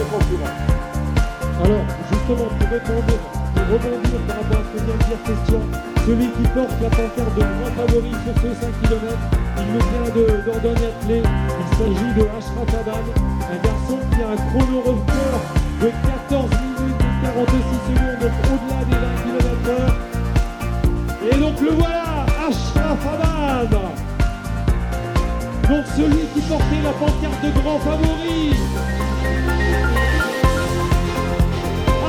les concurrents. Alors, justement, pour rebondir par rapport à ce que vient de dire Christian, celui qui porte la pancarte de grand favori sur ce 5 km, il nous vient de Dordogne Attelé. Il s'agit de Ashraf Aban, un garçon qui a un chrono record de 14 minutes et 46 secondes, donc au-delà des 20 km/h. Et donc le voilà, Ashraf Aban. Donc celui qui portait la pancarte de grand favori.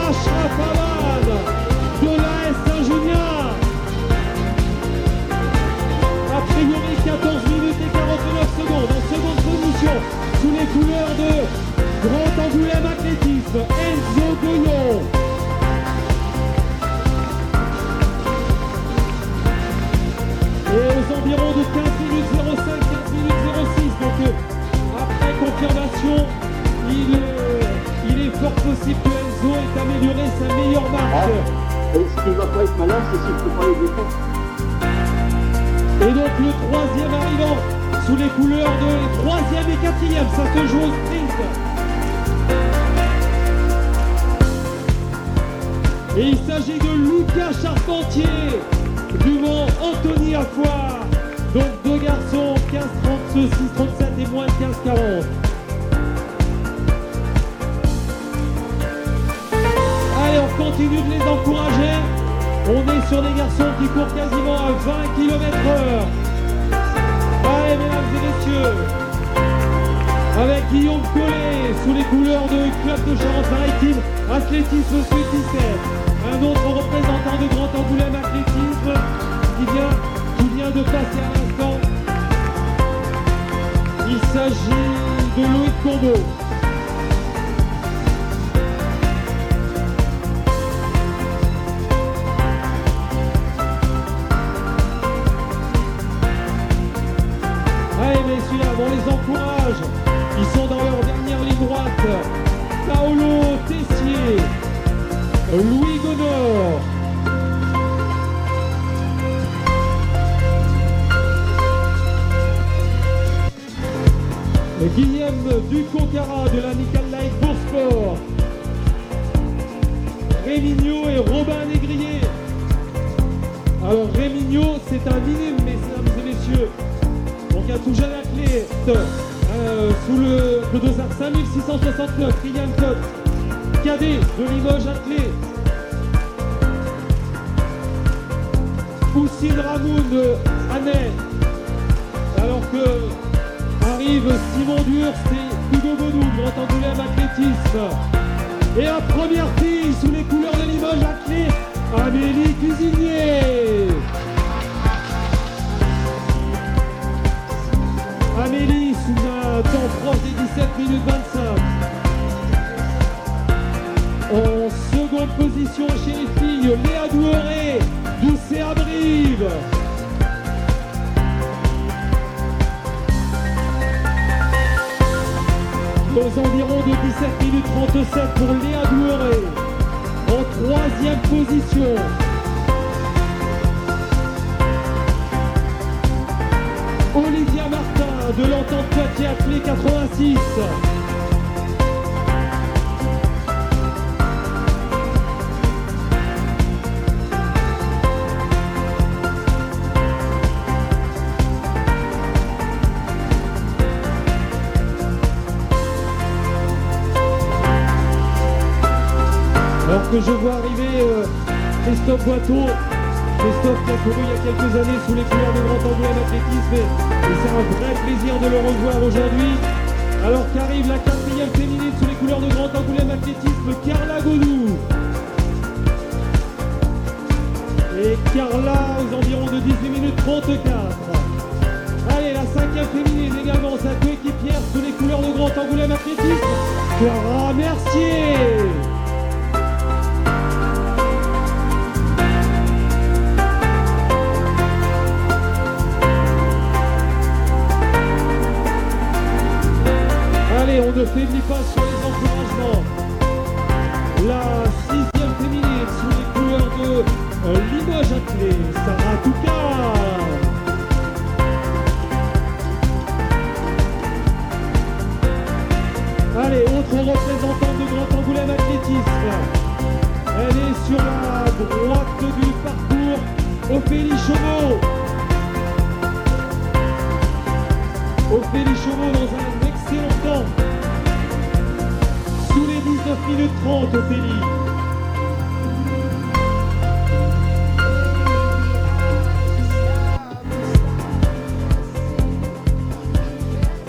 Ashraf Aban de l'AS Saint-Junien. A priori 14 minutes et 49 secondes en seconde position sous les couleurs de Grand Angoulême Athlétisme, Enzo Goyon. Et aux environs de 15 minutes 05, 15 minutes 06, donc après confirmation, il est fort possible que Enzo ait amélioré sa meilleure marque. Et ce qui ne va pas être malin, c'est s'il ne peut pas les défendre. Et donc le troisième arrivant sous les couleurs de troisième et quatrième, ça se joue au sprint. Et il s'agit de Lucas Charpentier devant Anthony Affoire. Donc deux garçons, 15-36, 37 et moins de 15-40. Allez, on continue de les encourager. On est sur des garçons qui courent quasiment à 20 km/h. Allez, mesdames et messieurs, avec Guillaume Collet sous les couleurs de Club de Charente-Maritime, Athlétisme Suite 17. Un autre représentant de Grand Angoulême Athlétisme qui vient de passer à l'instant. Il s'agit de Loïc Combeau. Allez messieurs, on les encourage. Ils sont dans leur dernière ligne droite. Paolo Tessier, Louis Gonor, Guillaume Duconcara de l'Amical Light pour Sport, Rémignot et Robin Négrier. Alors Rémignot, c'est un minime, mesdames et messieurs. Donc un tout jeune athlète sous le dossard 5669, Kylian Cotte, cadet de Limoges athlète. Oussine Ramoun de Annay, alors que arrive Simon Durst et Hugo Bonou, Grand Angoulême Athlétisme. Et la première fille sous les couleurs de Limoges athlète, Amélie Cuisinier. Amélie sous un temps proche des 17 minutes 25. En seconde position chez les filles, Léa Doueré du CA Brive. Aux environs de 17 minutes 37 pour Léa Doueré. En troisième position. Olivia Martin de l'Entente Poitiers Athlé 86. Alors que je vois arriver Christophe Boiteau. Christophe qui a couru il y a quelques années sous les couleurs de Grand Angoulême Athlétisme et c'est un vrai plaisir de le revoir aujourd'hui. Alors qu'arrive la quatrième féminine sous les couleurs de Grand Angoulême Athlétisme, Carla Godou. Et Carla aux environs de 18 minutes 34. Allez, la cinquième féminine également, sa coéquipière sous les couleurs de Grand Angoulême Athlétisme, Clara Mercier. Allez, on ne faiblit pas sur les encouragements. La sixième féminine sous les couleurs de Limoges Attelé, Sarah Touka. Allez, autre représentant de Ophélie.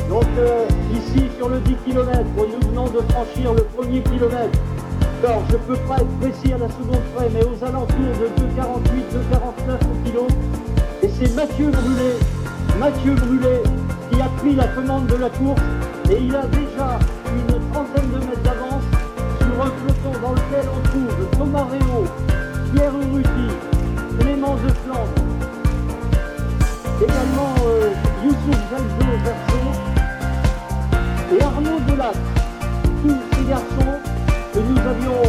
Donc ici sur le 10 km, nous venons de franchir le premier kilomètre. Alors je ne peux pas être précis à la seconde près, mais aux alentours de 2,48, 2,49 kg. Et c'est Mathieu Brulé qui a pris la commande de la course et il a déjà une trentaine de mètres d'avance sur un peloton dans lequel on trouve Thomas Réau, Pierre Urruti, Clément de Flandre, également Youssouf Verso et Arnaud Delattre. Tous ces garçons que nous avions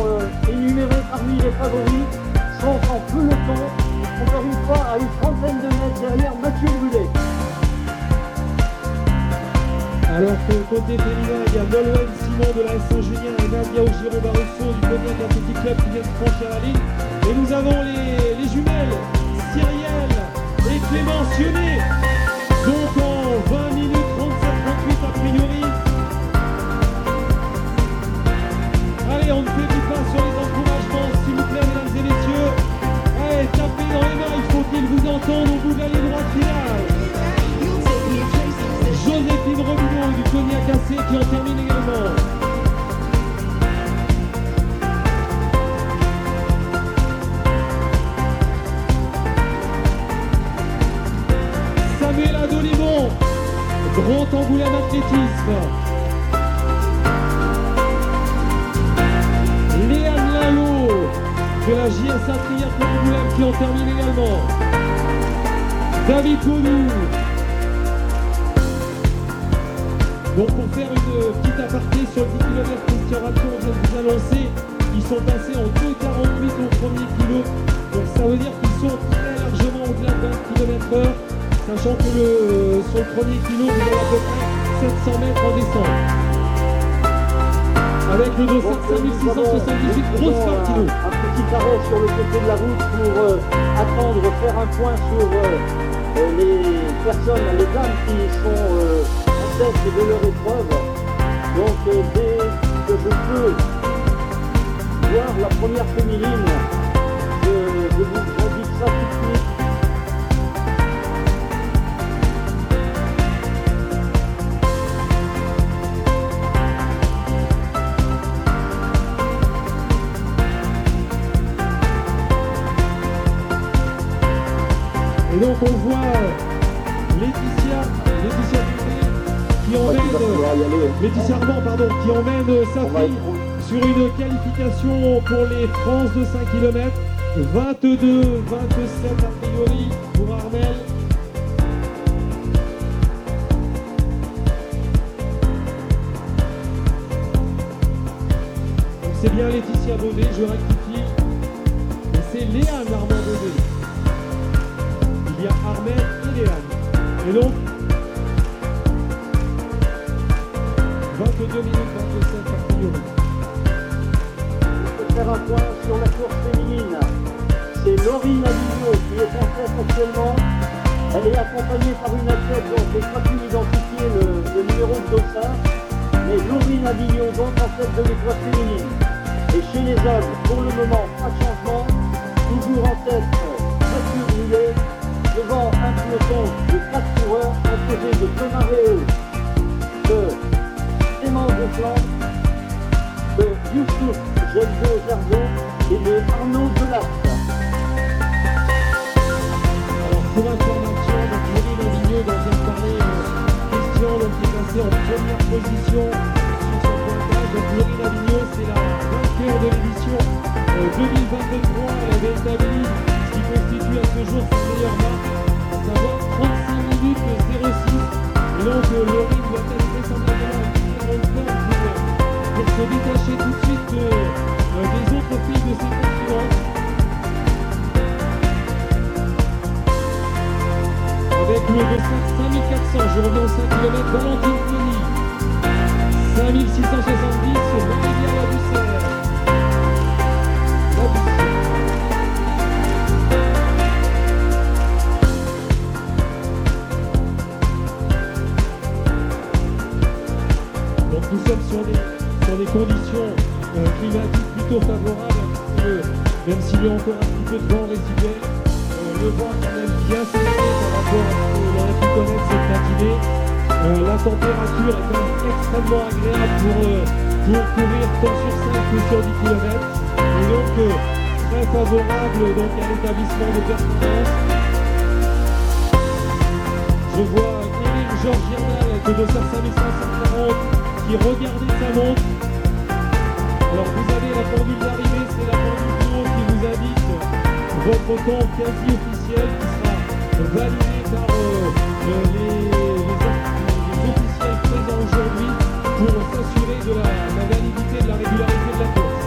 énumérés parmi les favoris sont en peloton, encore une fois à une trentaine de mètres derrière Mathieu Brulé. Alors que côté féminin, il y a Nolwenn Simon de la S Saint-Julien et Nadia Ogiron-Barusso du Cognac Athletic Club qui viennent franchir la ligne. Et nous avons les jumelles Cyrielle et Clément Sionnet, donc en 20 minutes 37-38 a priori. Allez, on ne fait plus pas sur les encouragements, s'il vous plaît, mesdames et messieurs. Allez, tapez dans les mains, il faut qu'ils vous entendent au bout de la ligne droite finale. Joséphine Robineau du Cognac AC qui en termine également. Samuela Dolimon, Grand Angoulême Athlétisme. Léane Lalo de la JSA Triathlon Angoulême qui en termine également. David Godou. Donc pour faire une petite aparté sur le 10 km, Christian Rapton vient de vous annoncer qu'ils sont passés en 2,48 au premier kilo. Donc ça veut dire qu'ils sont très largement au-delà de 20 km/h, sachant que sur le premier kilo, vous avez à peu près 700 mètres en descente. Avec le dossard 5678, grosse partie. Un petit arrêt sur le côté de la route pour attendre, faire un point sur les personnes, les dames qui sont de leur épreuve. Donc dès que je peux voir la première féminine, je vous indique ça tout de suite. Et donc on voit Laetitia Armand, qui emmène sa fille sur une qualification pour les France de 5 km. 22, 27 a priori pour Armel. Donc c'est bien Laetitia Baudet, je rectifie. Et c'est Léane Armand Baudet. Il y a Armel et Léane. Et donc 22 minutes 27 a priori. Je peux faire un point sur la course féminine. C'est Laurine Avignon qui est en tête actuellement. Elle est accompagnée par une athlète dont je n'ai pas pu identifier le numéro de dossard. Mais Laurine Avignon donc en tête de l'épreuve féminine. Et chez les hommes, pour le moment, pas de changement. Toujours en tête Mathieu Brulé, devant un peloton de 4 coureurs composé de Thomas Réau, de Clément de Flandre, de Youssouf Verso et de Arnaud Delattre. Alors pour information, donc Laurine Avignon dont vient de parler Christian, donc qui est passé en première position sur son pointage. Donc Laurine Avignon, c'est la vainqueur de l'édition 2023. Elle avait établi ce qui constitue à ce jour sa meilleure marque, à savoir 35 minutes 06. Et donc Laurine doit être vraisemblablement pour se détacher tout de suite des autres filles de ses concurrentes. Avec le dossard 5400, je reviens au 5 km, Valentine Kenny. 5670, Valéria Labussière. Donc nous sommes sur des conditions climatiques plutôt favorable, même s'il y a encore un petit peu de vent résiduel. Le vent est quand même bien serré par rapport à ce que l'on a pu connaître cette matinée. La température est quand même extrêmement agréable pour courir tant sur 5 que sur 10 km. Et donc très favorable donc, à l'établissement de performance. Je vois Eric Georgianal de Dossard 5540 qui regardait sa montre. Alors vous avez la pendule d'arrivée, c'est la pendule du haut qui vous indique votre temps quasi officiel qui sera validé par les officiels présents aujourd'hui pour s'assurer de la validité de la régularité de la course.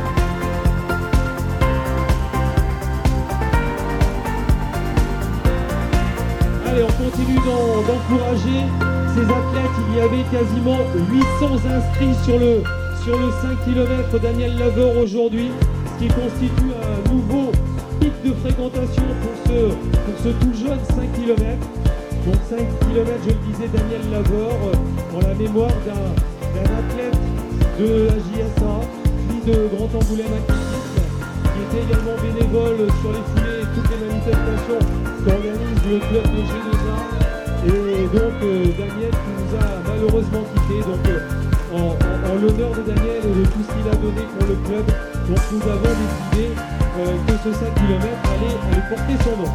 Allez, on continue d'encourager ces athlètes. Il y avait quasiment 800 inscrits sur le 5 km Daniel Laveur aujourd'hui, ce qui constitue un nouveau pic de fréquentation pour ce tout jeune 5 km. Donc 5 km, je le disais, Daniel Laveur, en la mémoire d'un athlète de la JSA, puis de Grand Angoulême Athlétisme, qui était également bénévole sur les foulées et toutes les manifestations qu'organise le club de G2A. Et donc Daniel qui nous a malheureusement quittés. Donc en l'honneur de Daniel et de tout ce qu'il a donné pour le club, donc nous avons décidé que ce 5 km allait porter son nom.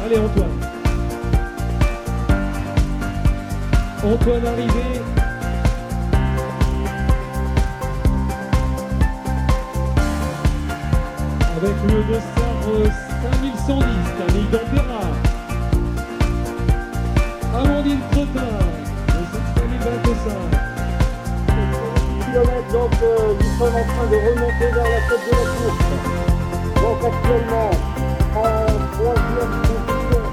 Allez Antoine. Antoine arrivé. Avec le dossard 5110, Camille Dampera. Amandine Cretin, le 5025. Kilomètres, donc nous sommes en train de remonter vers la tête de la course. Donc actuellement en troisième position.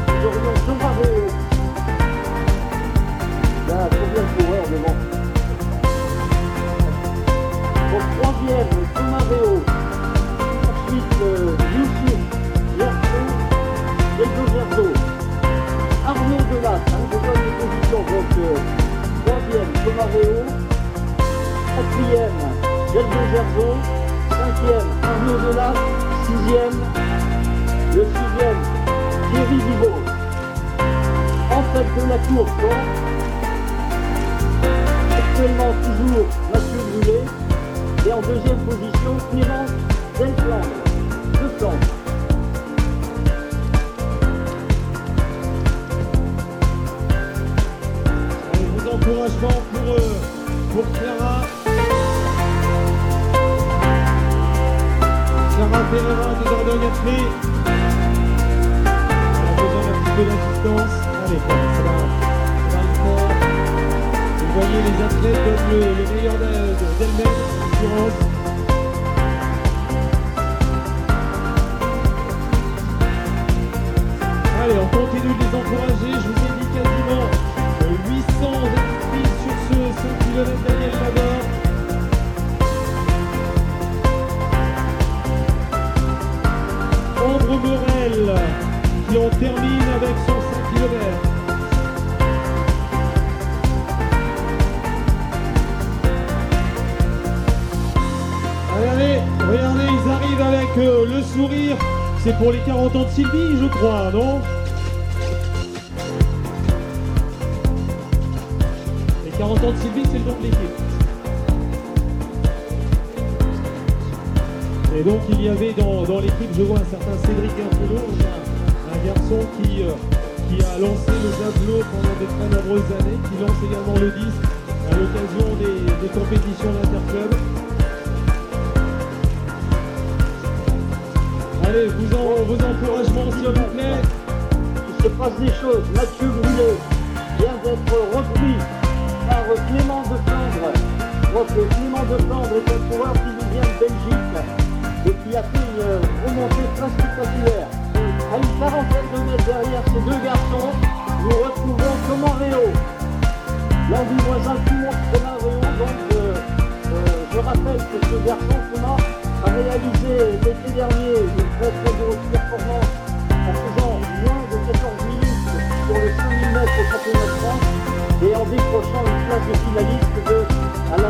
Nous aurions Thomas-Réau. Là, combien de coureurs devant? Donc troisième, Thomas-Réau. Ensuite, Youssouf, Gerson, Delgo Gerso. Arnaud Delas, je donne les positions. Donc troisième, Thomas-Réau. Quatrième, Delgo Gerso. Cinquième, Arnaud Delas. Sixième, le sixième, Thierry Viveau. En tête de la course, donc, actuellement toujours Mathieu Brûlé. Et en deuxième position, Clémence Delflandre, de Flandre. Allez, vos encouragements pour Clara. Clara Pereira de Dordogne Athlé. Elle a besoin d'un petit peu d'assistance. Allez, ça va le faire. Vous voyez, les athlètes donnent le meilleur d'elles-mêmes, en l'occurrence. Allez, on continue de les encourager. Je vous ai dit quasiment 800 inscrits sur ce 5 km Daniel Laveur. Ambre Morel qui en termine avec son 5 km. Allez, regardez, ils arrivent avec le sourire. C'est pour les 40 ans de Sylvie, je crois, non? Les 40 ans de Sylvie, c'est le nom de l'équipe. Et donc, il y avait dans l'équipe, je vois un certain Cédric Impelot, un garçon qui a lancé le javelot pendant de très nombreuses années, qui lance également le disque à l'occasion des compétitions d'interclub. Allez, vos encouragements, s'il vous plaît. Il se passe des choses. Mathieu Brûlé vient d'être repris par Clément de Flandre. Donc Clément de Flandre est un coureur qui nous vient de Belgique et qui a fait une remontée très spectaculaire. À une quarantaine de mètres derrière ces deux garçons, nous retrouvons Thomas Réau. L'un du voisin qui monte Thomas Réau. Donc je rappelle que ce garçon, Thomas, a réalisé l'été dernier une très très grosse performance en faisant moins de 14 minutes sur le 5000 mètres au championnat de France et en décrochant une finaliste à la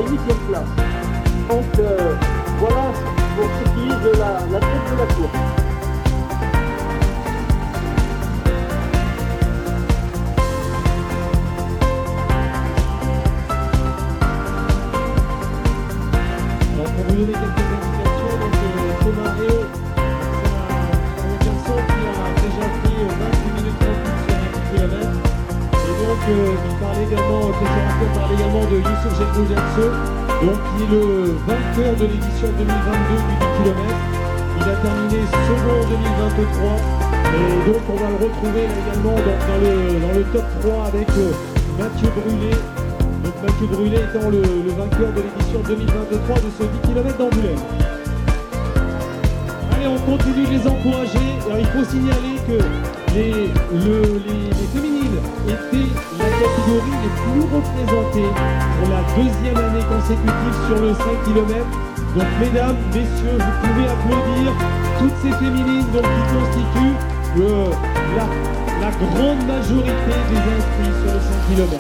huitième place. Donc voilà pour ce qui est de la tête de la course. Alors pour vous donner quelques indications, donc Thomas Réau, c'est un garçon qui a déjà fait 28 minutes 38 sur 1 km. Et donc il parlait également, Christian Rackel parlait également de Youssouf Gelgoudiasso, donc qui est le vainqueur de l'édition 2022 du 10 km. Il a terminé second en 2023 et donc on va le retrouver là également dans le top 3 avec Mathieu Brûlé. Donc Mathieu Brûlé étant le vainqueur de l'édition 2023 de ce 10 km d'Angoulême. Allez, on continue de les encourager. Alors, il faut signaler que les féminines étaient la catégorie les plus représentées pour la deuxième année consécutive sur le 5 km. Donc mesdames, messieurs, vous pouvez applaudir toutes ces féminines donc, qui constituent la grande majorité des inscrits sur le 5 km.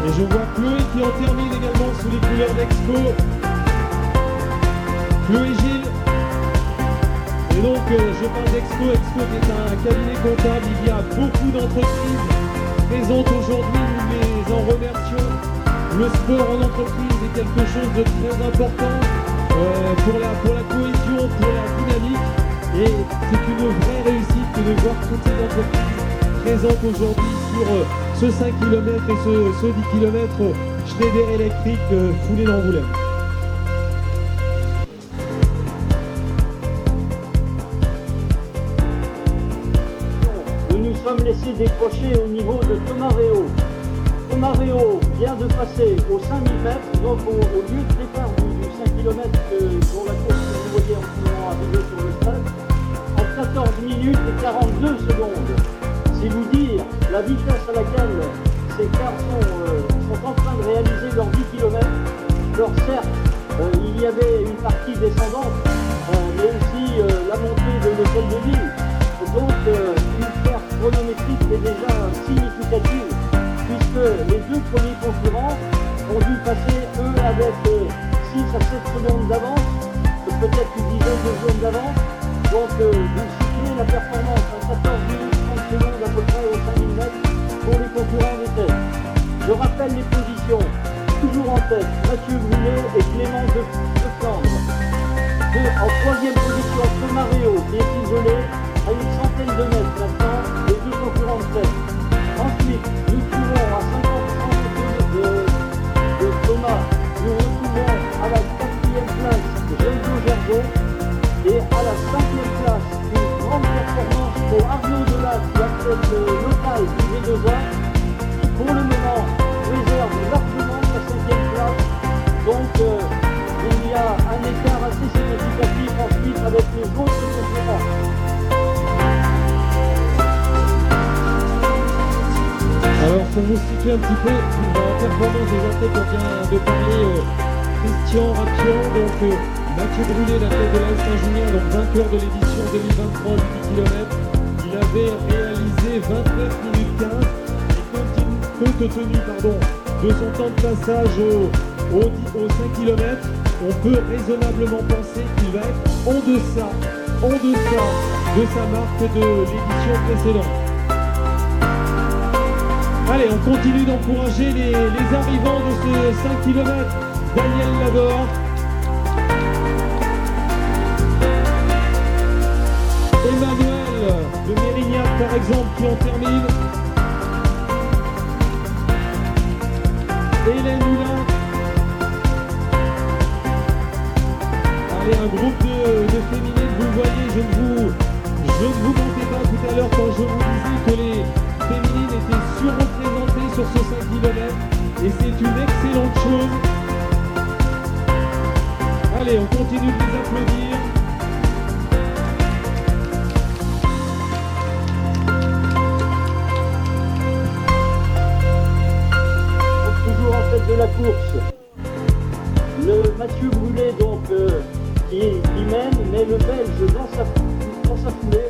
Et je vois Chloé qui en termine également sous les couleurs d'Expo. Chloé Gilles. Et donc je parle d'Expo. Expo qui est un cabinet comptable. Il y a beaucoup d'entreprises présentes aujourd'hui. Nous les en remercions. Le sport en entreprise est quelque chose de très important pour la cohésion, pour la dynamique. Et c'est une vraie réussite de voir toutes ces entreprises présentes aujourd'hui sur ce 5 km et ce 10 km Schneider Electric foulé d'Angoulême. Nous nous sommes laissés décrocher au niveau de Thomas Réau. Thomas Réau vient de passer aux 5000 mètres, donc au lieu de départ du 5 km dont la course que vous voyez en ce moment arriver sur le stade, en 14 minutes et 42 secondes. C'est vous dire la vitesse à laquelle ces garçons sont en train de réaliser leurs 10 km. Alors certes, il y avait une partie descendante, mais aussi la montée de l'hôtel de ville. Donc une perte chronométrique est déjà significative, puisque les deux premiers concurrents ont dû passer, eux, avec 6 à 7 secondes d'avance, peut-être une dizaine de secondes d'avance. Donc vous situez la performance à 14 minutes 30 secondes à peu près aux 5000 mètres pour les concurrents des têtes. Je rappelle les positions. Toujours en tête, Mathieu Brûlé et Clément de Flandre. En troisième position, Thomas Réau, qui est isolé à une centaine de mètres maintenant, les deux concurrents de tête. Ensuite, nous trouvons à 50 de Thomas, nous retrouvons à la quatrième place Geldo Gergo et à la cinquième place, une grande performance pour Arnaud Delat, qui a fait le local du G2A, qui pour le moment réserve largement sa cinquième place. Donc il y a un écart assez significatif ensuite avec les autres concurrents. Alors pour vous situer un petit peu dans la performance des athlètes, on vient de parler Christian Rapion, donc Mathieu Brûlé, la tête de l'AS Saint-Junien, donc vainqueur de l'édition 2023 du 10 km. Il avait réalisé 29 minutes 15 et compte tenu de son temps de passage au 5 km, on peut raisonnablement penser qu'il va être en deçà de sa marque de l'édition précédente. Allez, on continue d'encourager les arrivants de ce 5 km. Daniel Lavore. Emmanuel de Mérignac, par exemple, qui en termine. Hélène Hulin. Allez, un groupe de féminines, vous le voyez, je ne vous mentais pas tout à l'heure quand je vous disais que les féminines étaient surreprésentées sur ce 5 km et c'est une excellente chose. Allez, on continue de les applaudir. Toujours en tête de la course, le Mathieu Brûlé donc qui mène, mais le Belge dans sa foulée,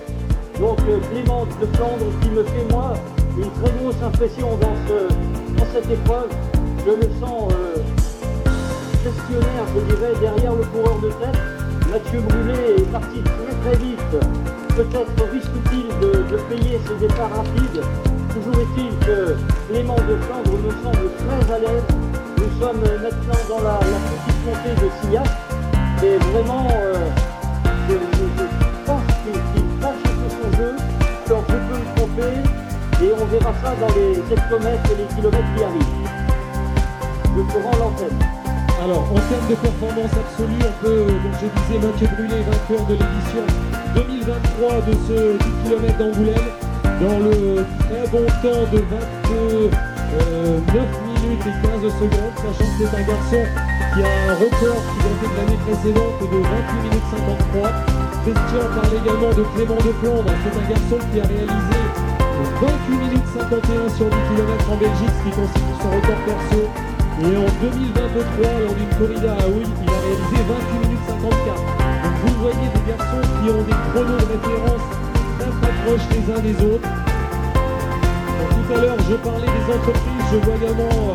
donc Clément de Flandre qui me fait moi une très grosse impression dans cette épreuve. Je le sens gestionnaire, je dirais, derrière le coureur de tête. Mathieu Brulé est parti très vite. Peut-être risque-t-il de payer ses départs rapides. Toujours est-il que Clément de Flandre me semble très à l'aise. Nous sommes maintenant dans la petite montée de Sillac. Et vraiment, je pense qu'il tâche un peu son jeu. Alors je peux me tromper. Et on verra ça dans les hectomètres et les kilomètres qui arrivent. Je te rends l'antenne. Alors, en termes de performance absolue, on peut, donc je disais, Mathieu Brulé, vainqueur de l'édition 2023 de ce 10 km d'Angoulême, dans le très bon temps de 29 minutes et 15 secondes, sachant que c'est un garçon qui a un record qui datait de l'année précédente de 28 minutes 53. Christian parle également de Clément de Flandre, c'est un garçon qui a réalisé 28 minutes 51 sur 10 km en Belgique, ce qui constitue son record perso. Et en 2023, lors d'une corrida à Houille, il a réalisé 28 minutes 54. Donc vous voyez des garçons qui ont des chronos de référence très proches les uns des autres. Donc, tout à l'heure, je parlais des entreprises. Je vois également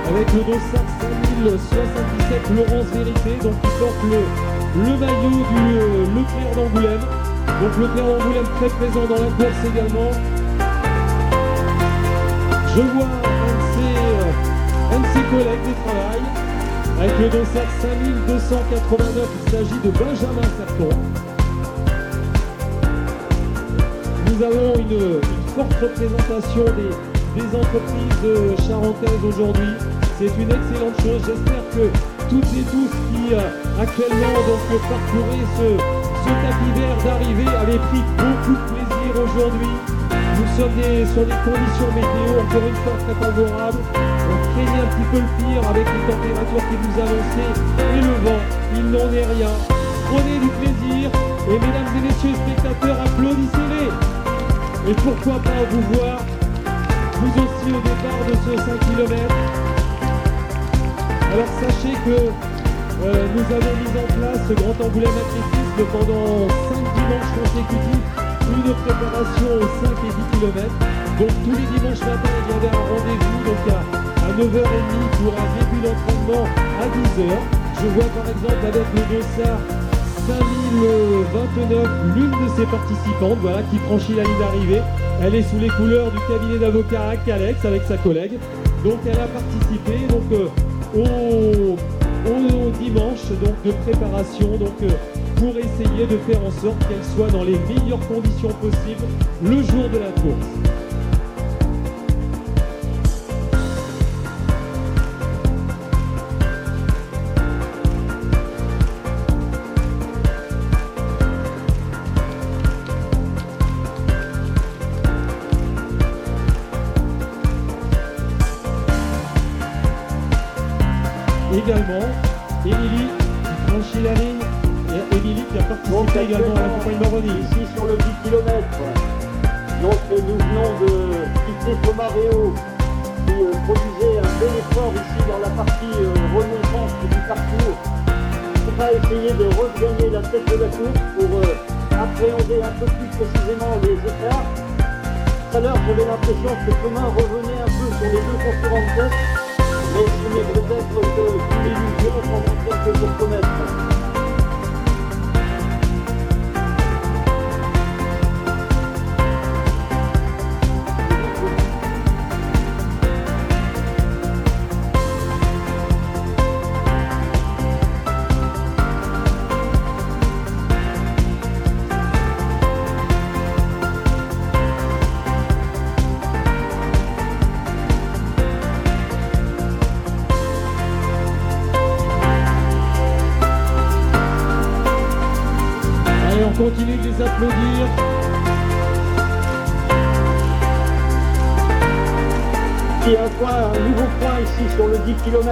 avec le dossard 5077 Laurence Vérité, donc qui porte le maillot du Leclerc d'Angoulême. Donc Leclerc d'Angoulême très présent dans la course également. Je vois un de ses collègues de travail avec le dossard 5289, il s'agit de Benjamin Serton. Nous avons une forte représentation des entreprises charentaises aujourd'hui. C'est une excellente chose. J'espère que toutes et tous qui actuellement parcouraient ce tapis vert d'arrivée avaient pris beaucoup de plaisir aujourd'hui. Nous sommes sur des conditions météo encore une fois très favorables. On craignait un petit peu le pire avec les températures qui nous annonçaient et le vent. Il n'en est rien. Prenez du plaisir et mesdames et messieurs spectateurs, applaudissez-les. Et pourquoi pas vous voir, vous aussi au départ de ce 5 km. Alors sachez que nous avons mis en place ce Grand Angoulême Athlétisme pendant 5 dimanches consécutifs. Une préparation aux 5 et 10 km. Donc tous les dimanches matin, il y avait un rendez-vous donc à 9h30 pour un début d'entraînement à 10h. Je vois par exemple avec le dossard 5029 l'une de ses participantes qui franchit la ligne d'arrivée. Elle est sous les couleurs du cabinet d'avocat Alex avec sa collègue. Donc elle a participé au dimanche de préparation pour essayer de faire en sorte qu'elle soit dans les meilleures conditions possibles le jour de la course. Également, Émilie qui franchit la ligne. Émilie qui a participé également à la campagne Maroni. Ici sur le 10 km. Donc nous venons de quitter Thomas Réau qui produisait un bel effort ici dans la partie remontante du parcours. On va essayer de regagner la tête de la course pour appréhender un peu plus précisément les écarts. Tout à l'heure j'avais l'impression que Thomas revenait un peu sur les deux concurrents de tête. Mais ce n'est peut-être qu'une illusion pendant quelques kilomètres. Continue de les applaudir. Il y a un nouveau point ici sur le 10 km.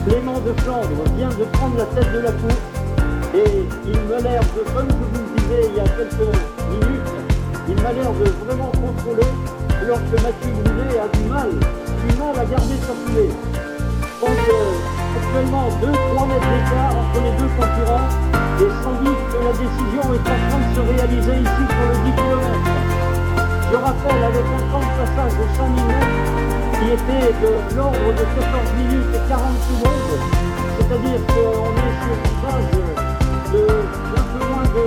Clément de Flandre vient de prendre la tête de la course et il m'a l'air de, comme je vous le disais il y a quelques minutes, il m'a l'air de vraiment contrôler alors que Mathieu Brulé a du mal à garder sa foulée. Donc actuellement 2-3 mètres d'écart entre les deux concurrents. Et sans doute que la décision est en train de se réaliser ici sur le 10 km. Je rappelle avec un temps de passage de 5000 mètres qui était de l'ordre de 14 minutes et 40 secondes. C'est-à-dire qu'on est sur une base d'un peu moins de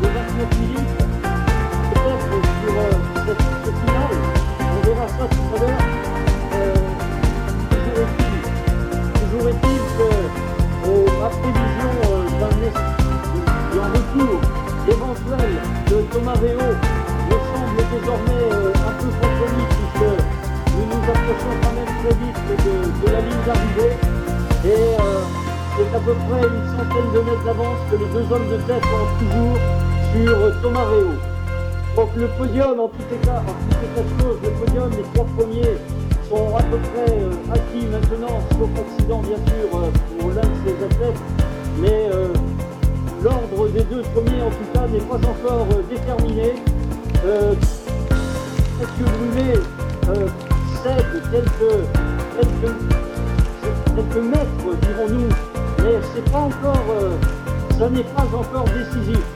29 minutes. Peut-être sur ce final, on verra ça tout à l'heure. Toujours est-il que ma prévision d'un retour éventuel de Thomas Réau me semble désormais un peu compromis puisque nous nous approchons quand même très vite de la ligne d'arrivée et c'est à peu près une centaine de mètres d'avance que les deux hommes de tête ont toujours sur Thomas Réau. Donc le podium, en tout état de cause, le podium, les trois premiers sont à peu près acquis maintenant, sauf accident bien sûr pour l'un de ces athlètes, mais l'ordre des deux premiers en tout cas n'est pas encore déterminé. Mathieu Brulé cède quelques mètres, dirons-nous, mais c'est pas encore, ça n'est pas encore décisif.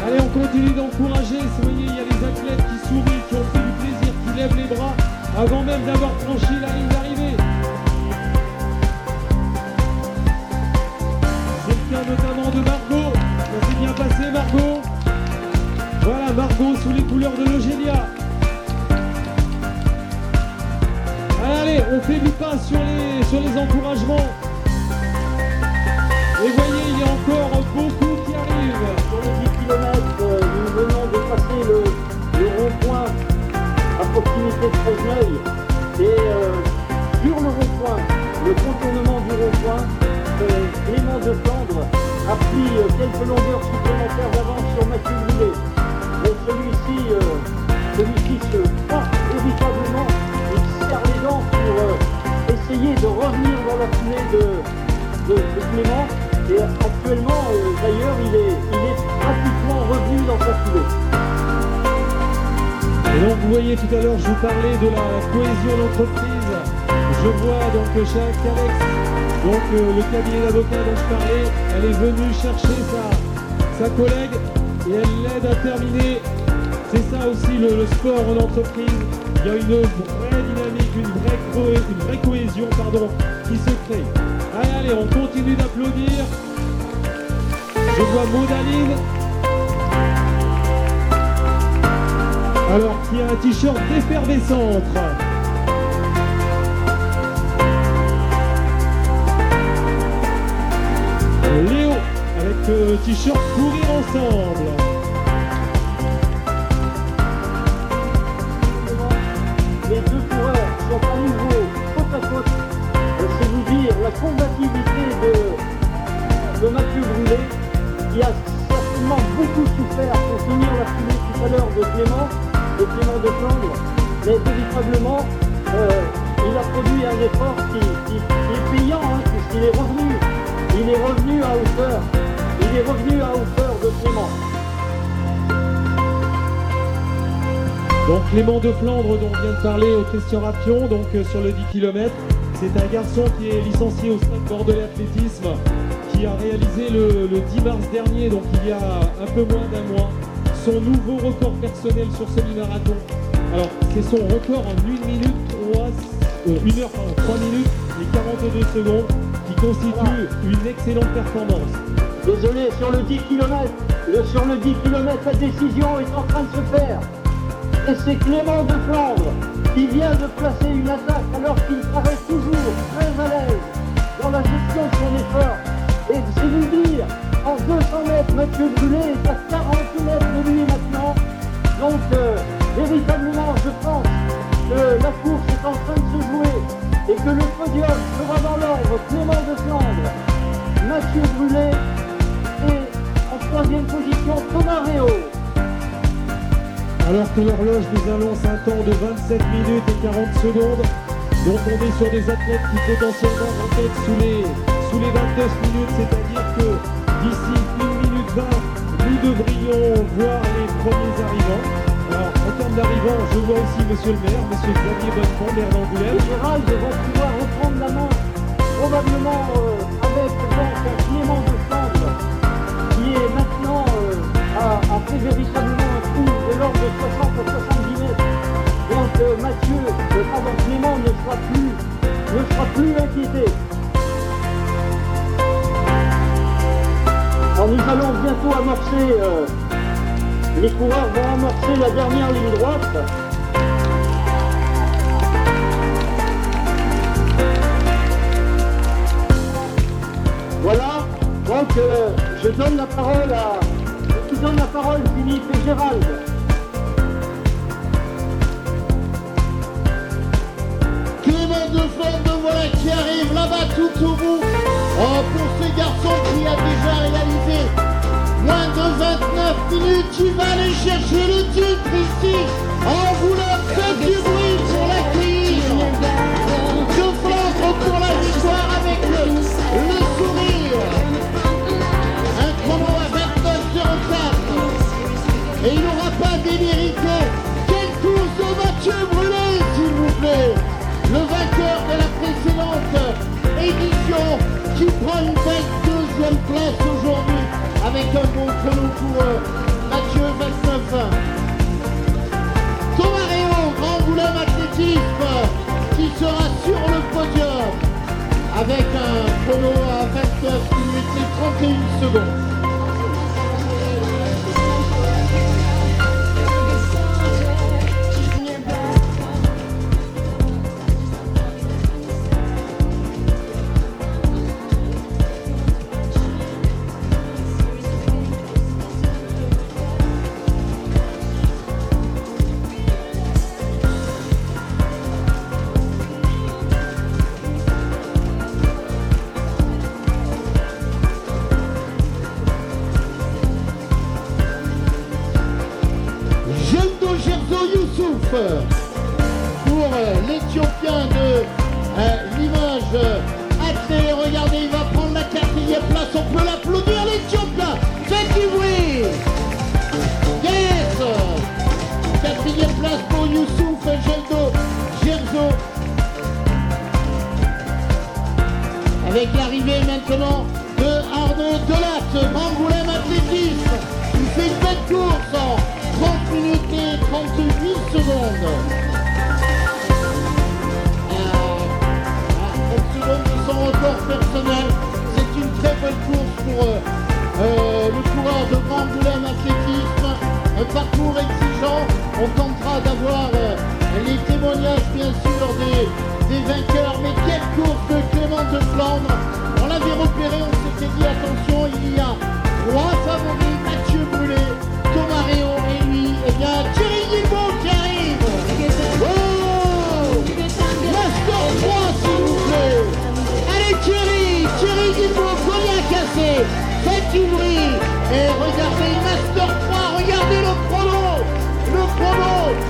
Allez, on continue d'encourager. Vous voyez, il y a les athlètes qui sourient, qui ont fait du plaisir, qui lèvent les bras avant même d'avoir franchi la ligne d'arrivée. C'est le cas notamment de Margot. Ça s'est bien passé, Margot. Voilà, Margot sous les couleurs de l'Eugénia. Allez, on fait du pas sur les encouragements. Et voyez, il y a encore beaucoup qui arrivent. Sur les 10 km, nous venons de passer le rond-point à proximité de Fresneuil. Et sur le rond-point, le contournement du rond-point, Clément de Flandre a pris quelques longueurs supplémentaires d'avance sur Mathieu Brulé. Mais celui-ci se bat véritablement, il serre les dents pour essayer de revenir dans la foulée de Clément. Et actuellement, d'ailleurs, il est pratiquement revenu dans sa foulée. Et donc, vous voyez, tout à l'heure, je vous parlais de la cohésion d'entreprise. Je vois donc chez Alex, donc le cabinet d'avocats dont je parlais, elle est venue chercher sa collègue et elle l'aide à terminer. C'est ça aussi le sport en entreprise. Il y a une vraie dynamique, une vraie cohésion qui se crée. Allez, on continue d'applaudir. Je vois Maudaline. Alors, qui a un t-shirt d'effervescentre. Léo, avec t-shirt courir ensemble. Les deux coureurs sont à nouveau côte à côte. C'est vous dire la combativité de Mathieu Brulé, qui a certainement beaucoup souffert pour tenir la foulée tout à l'heure de Clément de Flandre, mais véritablement il a produit un effort qui est payant, puisqu'il est revenu à hauteur, de Clément. Donc Clément de Flandre dont on vient de parler au Christian Rapion, donc sur le 10 km. C'est un garçon qui est licencié au Stade Bordelais Athlétisme, qui a réalisé le 10 mars dernier, donc il y a un peu moins d'un mois, son nouveau record personnel sur semi-marathon. Alors c'est son record en 1 minute 3 minutes et 42 secondes, qui constitue une excellente performance. Désolé, sur le 10 km, la décision est en train de se faire. Et c'est Clément de Flandre qui vient de placer une attaque alors qu'il paraît toujours très à l'aise dans la gestion de son effort. Et c'est nous dire, en 200 mètres, Mathieu Brulé est à 40 mètres de lui maintenant. Donc, véritablement, je pense que la course est en train de se jouer et que le podium sera dans l'ordre Clément de Flandre, Mathieu Brulé et en troisième position Thomas Réau. Alors que l'horloge nous annonce un temps de 27 minutes et 40 secondes, donc on est sur des athlètes qui potentiellement vont être sous les 29 minutes, c'est-à-dire que d'ici 1 minute 20, nous devrions voir les premiers arrivants. Alors en termes d'arrivants, je vois aussi monsieur le maire, monsieur Xavier Bonnefonds, maire d'Angoulême. Les Gérald vont pouvoir reprendre la main probablement avec donc un Clément de Flandre qui est maintenant a fait véritablement un trou de l'ordre de 60 à 70 mètres. Donc Mathieu, pardon, Clément ne sera plus inquiété. Alors nous allons bientôt amorcer, les coureurs vont amorcer la dernière ligne droite. Voilà, donc je donne la parole à Philippe et Gérald. Clément de Flandre, voilà qui arrive là-bas tout au bout. Pour ce garçon qui a déjà réalisé moins de 29 minutes, il va aller chercher le titre ici en voulant faire du bruit pour l'accueillir. De Flandre pour la victoire avec le sourire. Un chrono à 29,04. Et il n'aura pas démérité. Quelle course de Mathieu Brulé, s'il vous plaît. Le vainqueur de la précédente édition qui prend une belle deuxième place aujourd'hui avec un bon chrono pour Mathieu 29. Tomaréo, Grand Boulem Athlétisme qui sera sur le podium avec un chrono à 29 minutes et 31 secondes. Pour l'Éthiopien de l'image Athlé, regardez, il va prendre la 4e place, on peut l'applaudir, l'Éthiopien, faites du bruit. Yes, 4e place pour Youssouf Gerzo, avec l'arrivée maintenant de Arnaud Delatte, Angoulême Athlétisme, il fait une belle course en 30 minutes et 38 secondes. 30 secondes de son record personnel. C'est une très belle course pour le coureur de Angoulême Athlétisme. Un parcours exigeant. On tentera d'avoir les témoignages bien sûr des vainqueurs. Mais quelle course de Clément de Flandre. On l'avait repéré, on s'était dit attention, il y a 3 favoris, Mathieu Brulé, Tomaréo et lui, et bien Thierry Guilbault qui arrive. Oh, Master 3 s'il vous plaît. Allez Thierry Guilbault, cognac cassé, faites du bruit. Et regardez Master 3, regardez le chrono,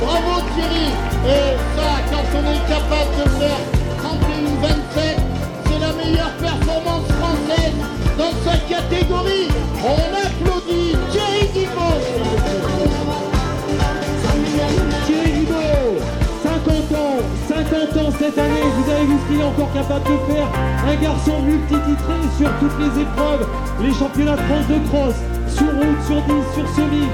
bravo Thierry. Et ça, quand on est capable de faire 31-27, c'est la meilleure performance française dans sa catégorie. On applaudit Thierry Guilbault. Thierry Guilbault, 50 ans cette année, vous avez vu ce qu'il est encore capable de faire. Un garçon multititré sur toutes les épreuves, les championnats de France de cross, sur route, sur 10, sur semi.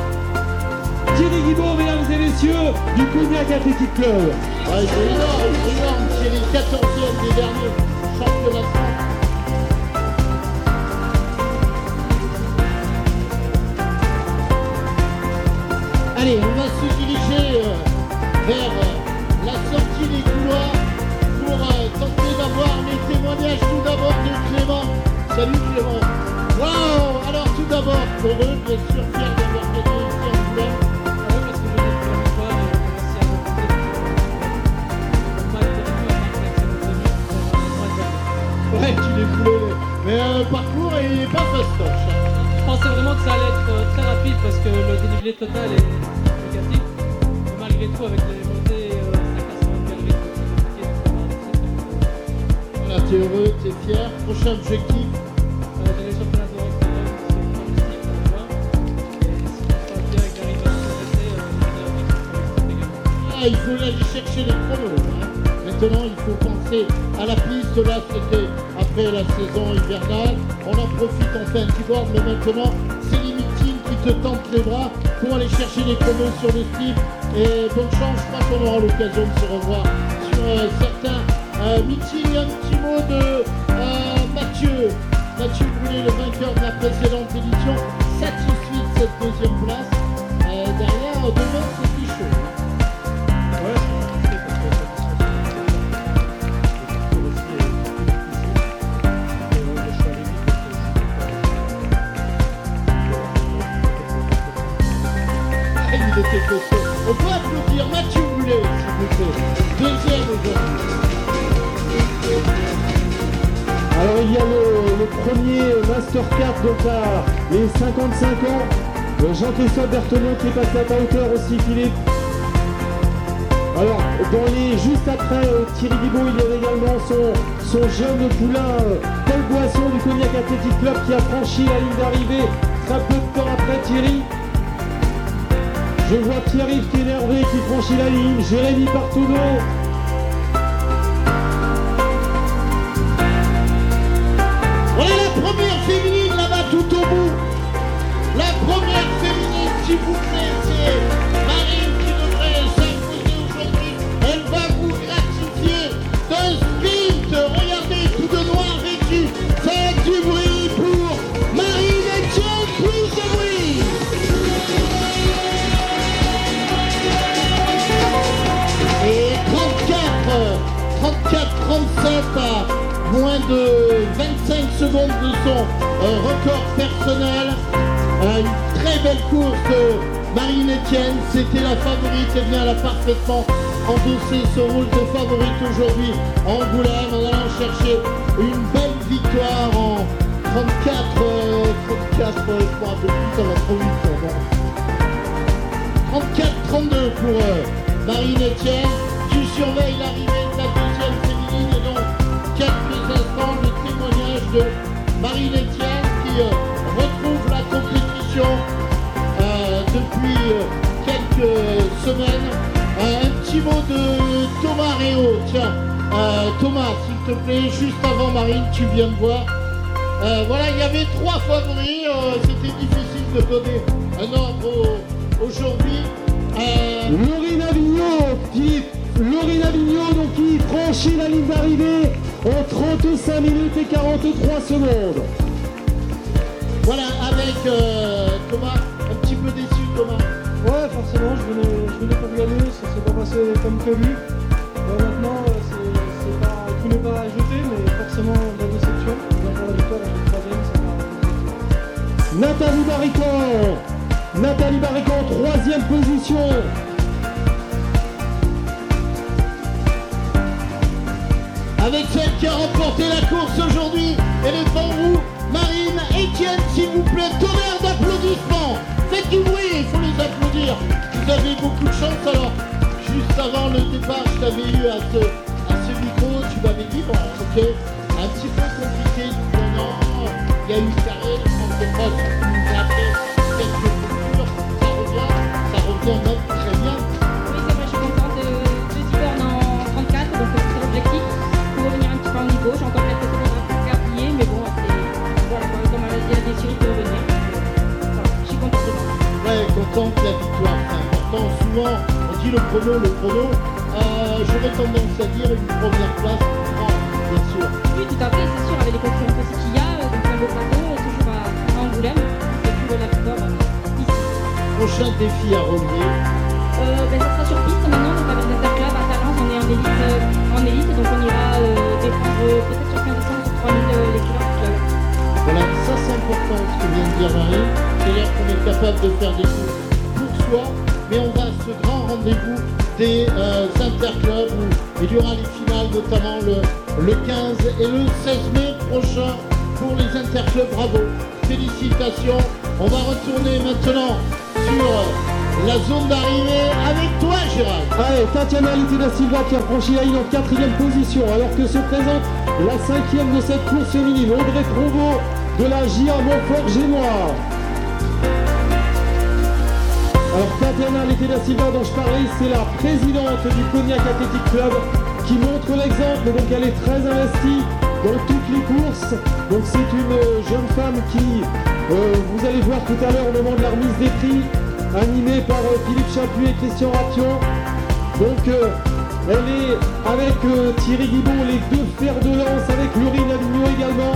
Thierry Guilbault, mesdames et messieurs, du Cognac Athletic Club. Ouais, c'est énorme, Thierry, 14e des derniers championnats de France. Allez, on va se diriger vers la sortie des couloirs pour tenter d'avoir les témoignages tout d'abord de Clément. Salut Clément. Waouh. Alors tout d'abord, pour eux, bien sûr, fiers d'avoir gagné ici en Boulem. Parce que je l'ai fait une fois et merci à Ouais, tu l'es foulé. Mais le parcours, il n'est pas fastoche. Je pensais vraiment que ça allait être très rapide parce que le dénivelé total est négatif. Mais malgré tout, avec les montées, ça casse un peu le rythme. Voilà, t'es heureux, t'es fier. Prochain objectif. Les championnats d'Europe, c'est pas et si on se passe bien avec Gary va se passer, Ah, il faut aller chercher les chronos. Hein. Maintenant, il faut penser à la piste. Là, c'était après après la saison hivernale. On en profite, on fait un petit board, mais maintenant, c'est les meetings qui te tendent les bras pour aller chercher des chronos sur le slip. Et bonne chance, je crois qu'on aura l'occasion de se revoir sur certains meetings. Un petit mot de Mathieu Brulé, le vainqueur de la précédente édition, satisfait de cette deuxième place. Derrière, demain, c'est plus chaud. Ouais, c'est parce que ça Il était costaud. On peut applaudir Mathieu Brulé, s'il vous plaît. Deuxième aujourd'hui. Alors il y a le premier Master 4, donc à les 55 ans, Jean-Christophe Berthelot qui est passé à ta hauteur aussi, Philippe. Alors juste après Thierry Guibaud, il y avait également son jeune poulain Paul Boisson du Cognac Athletic Club qui a franchi la ligne d'arrivée très peu de temps après Thierry. Je vois Pierre-Yves qui est énervé, qui franchit la ligne, Jérémy Partono. Voilà la première féminine là-bas tout au bout. La première féminine, s'il vous plaît, c'est Marine qui devrait s'imposer aujourd'hui. Elle va vous gratifier d'un sprint. Regardez, tout de noir vêtu. Faites du bruit pour Marine Etienne, plus de bruit. Et 34-37 à moins de 25 secondes de son record personnel. Une très belle course de Marine Etienne, c'était la favorite, et bien elle a parfaitement endossé ce rôle de favorite aujourd'hui en Angoulême en allant chercher une belle victoire en 34, je crois un peu plus, ça va trop vite. Bon. 34-32 pour Marine Etienne. Tu surveilles l'arrivée de la deuxième féminine et donc quelques instants le témoignage de Marine Etienne qui retrouve la compétition depuis quelques semaines. Un petit mot de Thomas Réau. Tiens, Thomas, s'il te plaît, juste avant Marine, tu viens de voir. Voilà, il y avait 3 favoris. C'était difficile de donner un ordre aujourd'hui. Laurine Avignon donc, qui franchit la ligne d'arrivée en 35 minutes et 43 secondes. Voilà, avec Thomas, un petit peu déçu Thomas. Ouais, forcément, je venais pour gagner, ça s'est pas passé comme prévu. Maintenant, tout n'est pas jeté, mais forcément la déception. Pour la victoire, avec le troisième, ça m'a Nathalie Barrican, 3e position. Avec celle qui a remporté la course aujourd'hui, elle est devant vous, Marine Etienne, s'il vous plaît, tonnerre d'applaudissements. Faites du bruit, il faut les applaudir. Vous avez beaucoup de chance. Alors, juste avant le départ, je t'avais eu à ce micro, tu m'avais dit, bon, ok, un petit peu compliqué, non, il y a eu carré, je pense que pas, mais après quelques coupures, ça revient même très bien. Oui, c'est vrai, je suis contente de 10 bornes en 34, donc c'est l'objectif. Pour revenir un petit peu au niveau, j'ai encore quelques secondes à grappiller, mais bon, voilà, comme elle a dit, la déchirure de revenir. Voilà, je suis contente de moi. Ouais, contente, la victoire, c'est important. Souvent, on dit le chrono. J'aurais tendance à dire une première place, non, bien sûr. Oui, tout à fait, c'est sûr, avec les concurrents aussi qu'il y a, donc un beau plateau, toujours à Angoulême, et puis la victoire ici. Prochain défi à relever. Ça sera sur piste maintenant, donc avec l'Interclub à Talence, on est en élite, donc on ira défendre peut-être sur 15 décembre sur 3000 les couleurs du club. Voilà, ça c'est important ce que vient de dire Marie. C'est-à-dire qu'on est capable de faire des courses pour soi, mais on va à ce grand rendez-vous des interclubs où il y aura les finales, notamment le 15 et le 16 mai prochain pour les interclubs. Bravo, félicitations. On va retourner maintenant sur la zone d'arrivée avec toi, Gérald. Allez, Tatiana Liti da Silva qui a franchi la ligne en 4e position, alors que se présente la 5e de cette course féminine, Audrey Provost de la JA Montfort-Génois. Alors Tatiana Liti da Silva dont je parlais, c'est la présidente du Cognac Athletic Club qui montre l'exemple, donc elle est très investie dans toutes les courses. Donc c'est une jeune femme qui, vous allez voir tout à l'heure au moment de la remise des prix, animée par Philippe Chapuis et Christian Rapion. Donc elle est avec Thierry Guibaud, les deux fers de lance, avec Laurine Avignon également.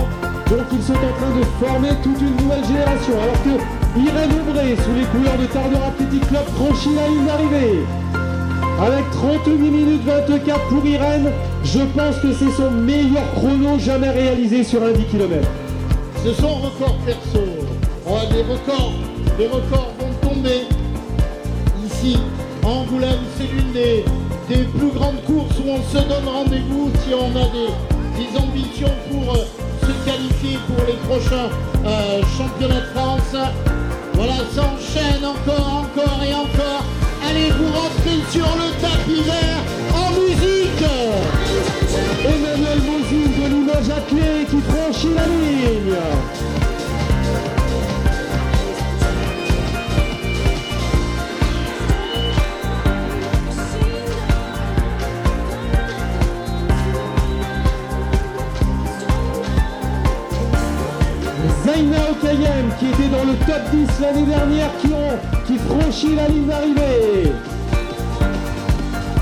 Donc ils sont en train de former toute une nouvelle génération. Alors que Irène Aubray, sous les couleurs de Tardeur Athletic Club, franchit la ligne d'arrivée. Avec 38 minutes 24 pour Irène, je pense que c'est son meilleur chrono jamais réalisé sur un 10 km. Ce sont records perso. Les records vont tomber ici, à Angoulême. C'est l'une des plus grandes courses où on se donne rendez-vous si on a des ambitions pour se qualifier pour les prochains championnats de France. Voilà, ça enchaîne encore et encore. Allez, vous rentrez sur le tapis vert en musique. Emmanuel Mozin de l'image attelée qui franchit la ligne. Zaina Okayem qui était dans le top 10 l'année dernière qui franchit la ligne d'arrivée.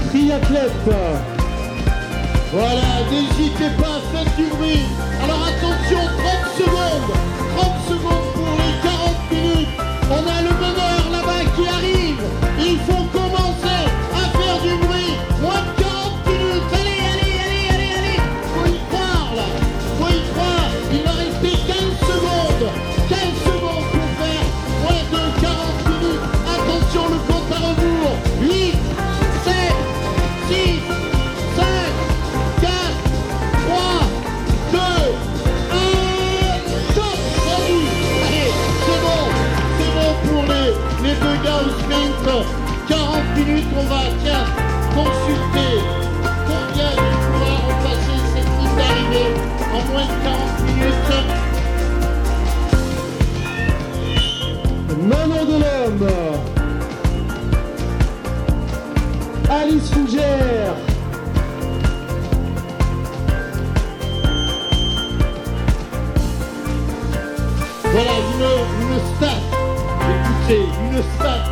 Triathlète. Voilà, n'hésitez pas, faites du bruit. Alors attention, 30 secondes pour les 40 minutes. On a le meneur là-bas qui arrive. Il faut commencer à faire du bruit. Moins de 40 minutes. Allez. Faut y croire là. Faut y croire. Il va rester 15 secondes. 15 secondes pour faire moins de 40 minutes. Attention, le compte à rebours. 8, 7, 6, 5, 4, 3, 2, 1, stop. Salut. Allez, c'est bon pour les deux gars au sprint. 40 minutes, on va consulter combien de coureurs ont passé cette ligne d'arrivée en moins de 40 minutes. Manon Delhomme, Alice Fougère, Voilà une stat. Écoutez, une stat.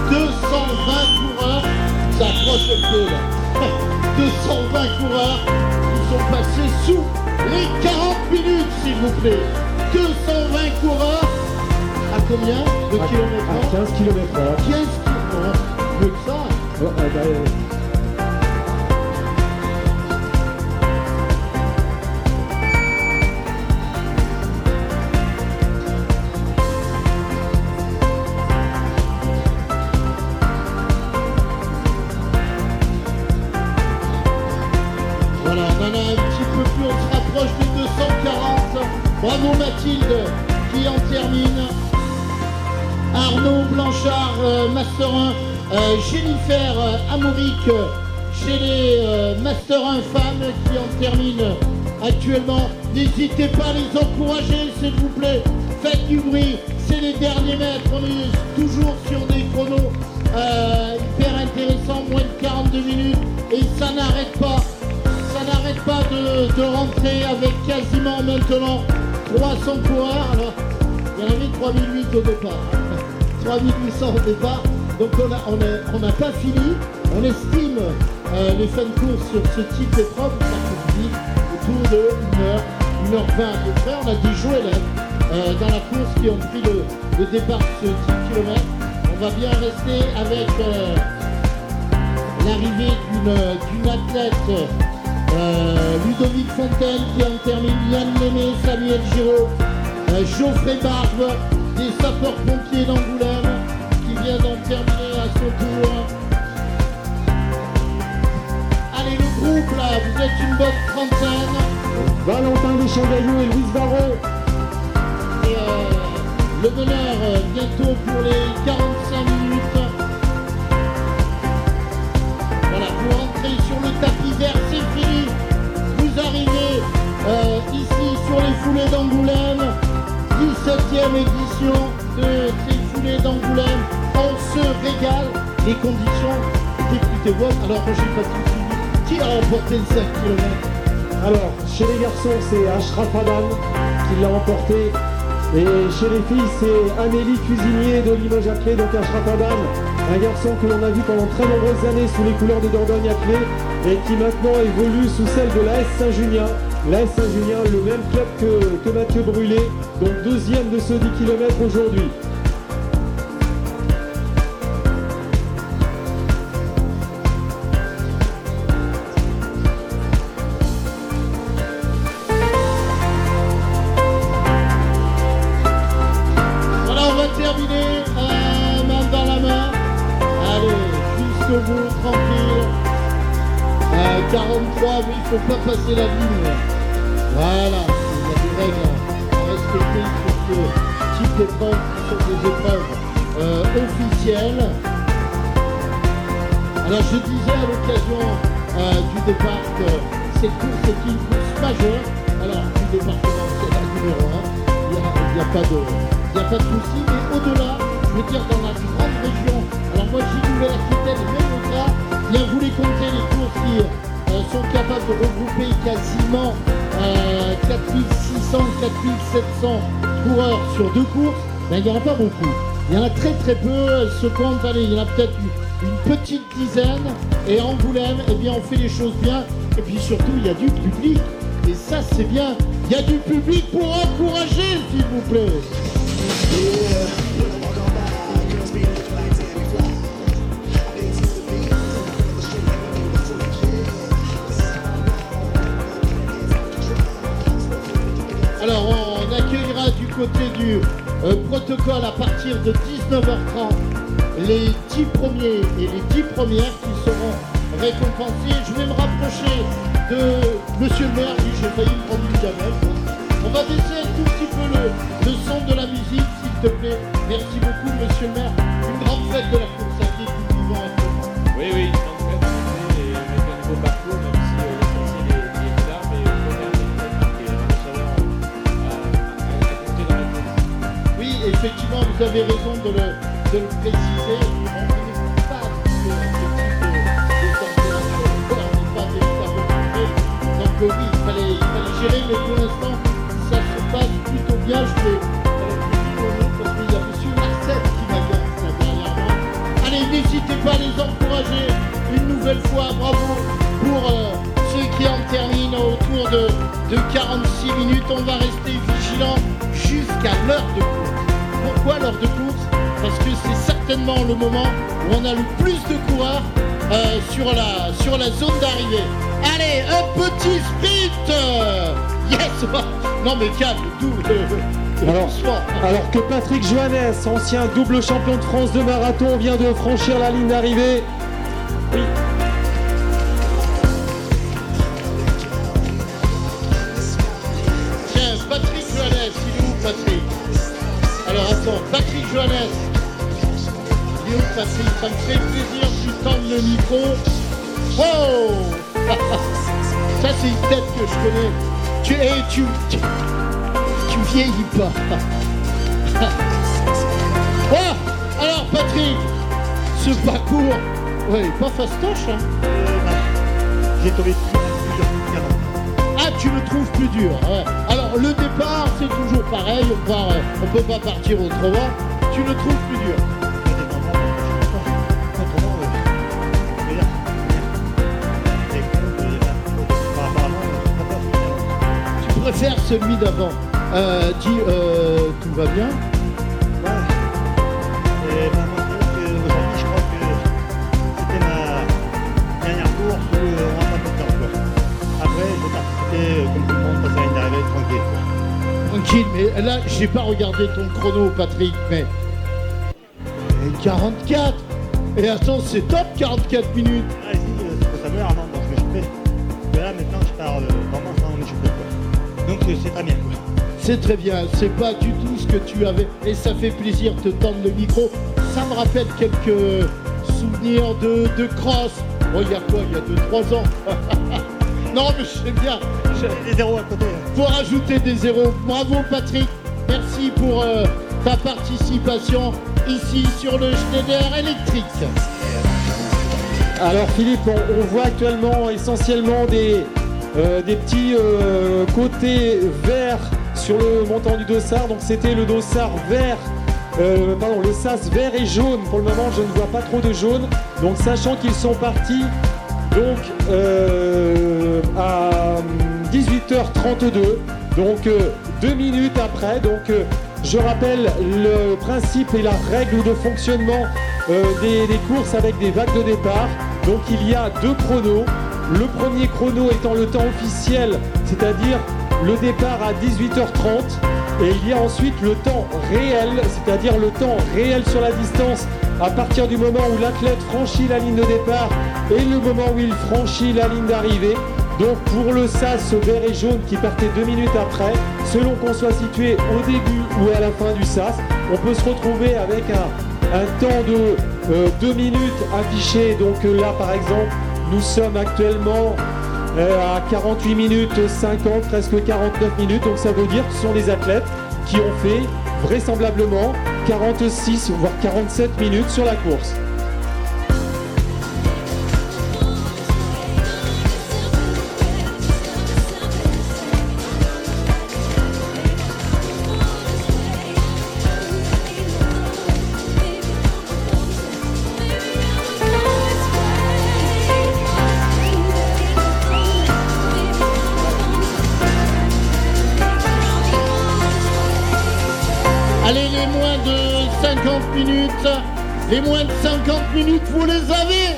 220 coureurs, ça approche un peu là. 220 coureurs qui sont passés sous les 40 minutes, s'il vous plaît. 220 coureurs. À combien de kilomètres à 15 km/h. 15 km/h. Mieux que ça. Voilà, on en a un petit peu plus, on se rapproche des 240. Bravo Mathilde qui en termine. Arnaud Blanchard, Master 1. Jennifer Amouric chez les Master 1 femmes qui en terminent actuellement. N'hésitez pas à les encourager, s'il vous plaît. Faites du bruit, c'est les derniers mètres. On est toujours sur des chronos hyper intéressants, moins de 42 minutes. Et ça n'arrête pas. Ça n'arrête pas de rentrer avec quasiment maintenant 300 coureurs. Alors, il y en avait 3008 au départ. 3800 au départ. Donc on n'a pas fini. On estime les fins de course sur ce type d'épreuve, ça se dit autour de 1h20 à peu près. On a des jouets dans la course qui ont pris le départ de ce 10 km. On va bien rester avec l'arrivée d'une athlète Ludovic Fontaine qui en termine, Yann Mémé, Samuel Giraud, Geoffrey Barbe, des sapeurs-pompiers d'Angoulême qui vient d'en terminer à son tour. Allez, le groupe là, vous êtes une bonne trentaine. Valentin Deschambaillot et Louise Barrault. Et le meneur bientôt pour les 45 minutes. Voilà, vous rentrez sur le tapis vert, c'est fini. Vous arrivez ici sur les foulées d'Angoulême. 17e édition de ces foulées d'Angoulême. On se régale. Les conditions étaient plutôt bonnes. Alors, j'ai pas tout suivi. Qui a remporté le 5 km? Alors, chez les garçons, c'est Ashraf Adam qui l'a emporté. Et chez les filles, c'est Amélie Cuisinier de Limoges-Aclé, donc Ashraf Adam, un garçon que l'on a vu pendant très nombreuses années sous les couleurs de Dordogne-Aclé et qui maintenant évolue sous celle de l'AS Saint-Junien. L'AS Saint-Junien, le même club que Mathieu Brûlé, donc deuxième de ce 10 km aujourd'hui. Tranquille. 43, mais il ne faut pas passer la ligne. Voilà, il y a des règles à respecter sur ce type d'épreuves qui sont des épreuves officielles. Alors je disais à l'occasion du départ que cette course est une course majeure. Alors du département, c'est la numéro 1, il n'y a pas de souci, mais au-delà, je veux dire dans la grande région. Alors moi j'ai Nouvelle-Aquitaine et même au-delà, bien vous les comptez les courses qui sont capables de regrouper quasiment 4600, 4700 coureurs sur 2 courses, ben, il n'y en a pas beaucoup. Il y en a très très peu, elles se comptent, allez, il y en a peut-être une petite dizaine, et à Angoulême, eh bien on fait les choses bien, et puis surtout il y a du public, et ça c'est bien, il y a du public pour encourager s'il vous plaît. Alors on accueillera du côté du protocole à partir de 19h30 les 10 premiers et les 10 premières qui seront récompensés. Je vais me rapprocher de monsieur le maire, j'ai failli me prendre une gamelle. On va baisser un tout petit peu le son de la musique s'il te plaît. Merci beaucoup monsieur le maire. Une grande fête de la course à pied que nous vivons actuellement. Oui, une grande fête et avec un nouveau parcours, même si l'essentiel est là, mais il faut faire des chaleurs à compter dans la course. Oui, effectivement, vous avez raison de le préciser. On n'est pas ce type de température. On n'est pas véritablement prêt. Donc oui, il fallait gérer, mais pour l'instant, ça se passe plutôt bien. Je vais parce qu'il y a monsieur Marcel qui m'agace là derrière moi. Allez, n'hésitez pas à les encourager une nouvelle fois. Bravo pour ceux qui en terminent autour de 46 minutes. On va rester vigilants jusqu'à l'heure de course. Pourquoi l'heure de course? Parce que c'est certainement le moment où on a le plus de coureurs sur la zone d'arrivée. Allez, un petit sprint. Yes. Non mais calme, alors que Patrick Johannes, ancien double champion de France de marathon, vient de franchir la ligne d'arrivée. Oui. Tiens, Patrick Johannes, il est où Patrick? Alors attends, Patrick Johannes. Il est où Patrick? Ça me fait plaisir que tu tendes le micro. Wow. Ça c'est une tête que je connais. Tu vieillis pas. Oh, alors Patrick, ce parcours, ouais, pas fastoche hein. J'ai trouvé plus dur. Ah, tu le trouves plus dur. Ouais. Alors le départ, c'est toujours pareil, on peut pas partir autrement. Tu le trouves plus dur. Tu préfères celui d'avant. Tout va bien? Ouais. Et moi, aujourd'hui, je crois que c'était ma dernière course où on n'a pas de temps. Quoi. Après, je vais participer comme tout le monde, passer à une arrivée tranquille. Quoi. Tranquille, mais là, j'ai pas regardé ton chrono, Patrick, mais... Et 44. Et attends, c'est top, 44 minutes. Ah, ici, c'est pour savoir avant dans ce que je fais. Mais là, maintenant, je pars vraiment sans m'échapper. Donc, c'est très bien, quoi. C'est très bien, c'est pas du tout ce que tu avais, et ça fait plaisir de te tendre le micro. Ça me rappelle quelques souvenirs de cross. Oh, il y a quoi? Il y a 2-3 ans. Non, mais je sais bien. Des zéros à côté. Faut rajouter des zéros. Bravo, Patrick. Merci pour ta participation ici sur le Schneider électrique. Alors Philippe, on voit actuellement essentiellement des des petits côtés verts sur le montant du dossard. Donc c'était le dossard vert, le sas vert et jaune. Pour le moment, je ne vois pas trop de jaune. Donc sachant qu'ils sont partis donc à 18h32, donc 2 minutes après. Donc je rappelle le principe et la règle de fonctionnement des courses avec des vagues de départ. Donc il y a 2 chronos. Le premier chrono étant le temps officiel, c'est-à-dire le départ à 18h30. Et il y a ensuite le temps réel, c'est-à-dire le temps réel sur la distance à partir du moment où l'athlète franchit la ligne de départ et le moment où il franchit la ligne d'arrivée. Donc pour le sas vert et jaune qui partait 2 minutes après, selon qu'on soit situé au début ou à la fin du sas, on peut se retrouver avec un temps de 2 minutes affiché. Donc là par exemple, nous sommes actuellement à 48 minutes 50, presque 49 minutes. Donc ça veut dire que ce sont des athlètes qui ont fait vraisemblablement 46 voire 47 minutes sur la course. Allez, les moins de 50 minutes, les moins de 50 minutes, vous les avez,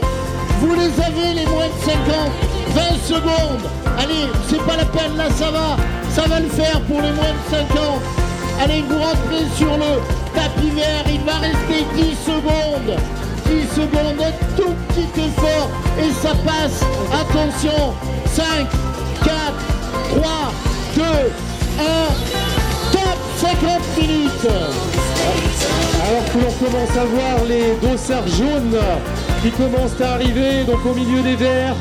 les moins de 50, 20 secondes. Allez, c'est pas la peine, là, ça va le faire pour les moins de 50. Allez, vous rentrez sur le tapis vert, il va rester 10 secondes. 10 secondes, un tout petit effort, et ça passe. Attention, 5, 4, 3, 2, 1... Top 50 minutes. Alors que l'on commence à voir les dossards jaunes qui commencent à arriver, donc au milieu des verts.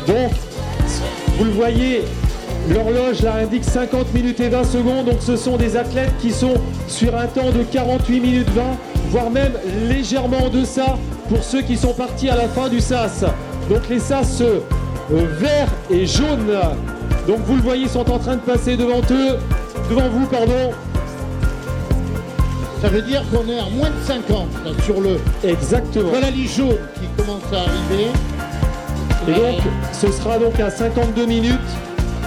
Donc, vous le voyez, l'horloge là indique 50 minutes et 20 secondes, donc ce sont des athlètes qui sont sur un temps de 48 minutes 20, voire même légèrement en deçà pour ceux qui sont partis à la fin du sas. Donc les sas verts et jaunes, donc vous le voyez, sont en train de passer devant vous, pardon. Ça veut dire qu'on est à moins de 50 là, sur le... Exactement. Voilà les jaunes qui commencent à arriver. Et donc ce sera donc à 52 minutes.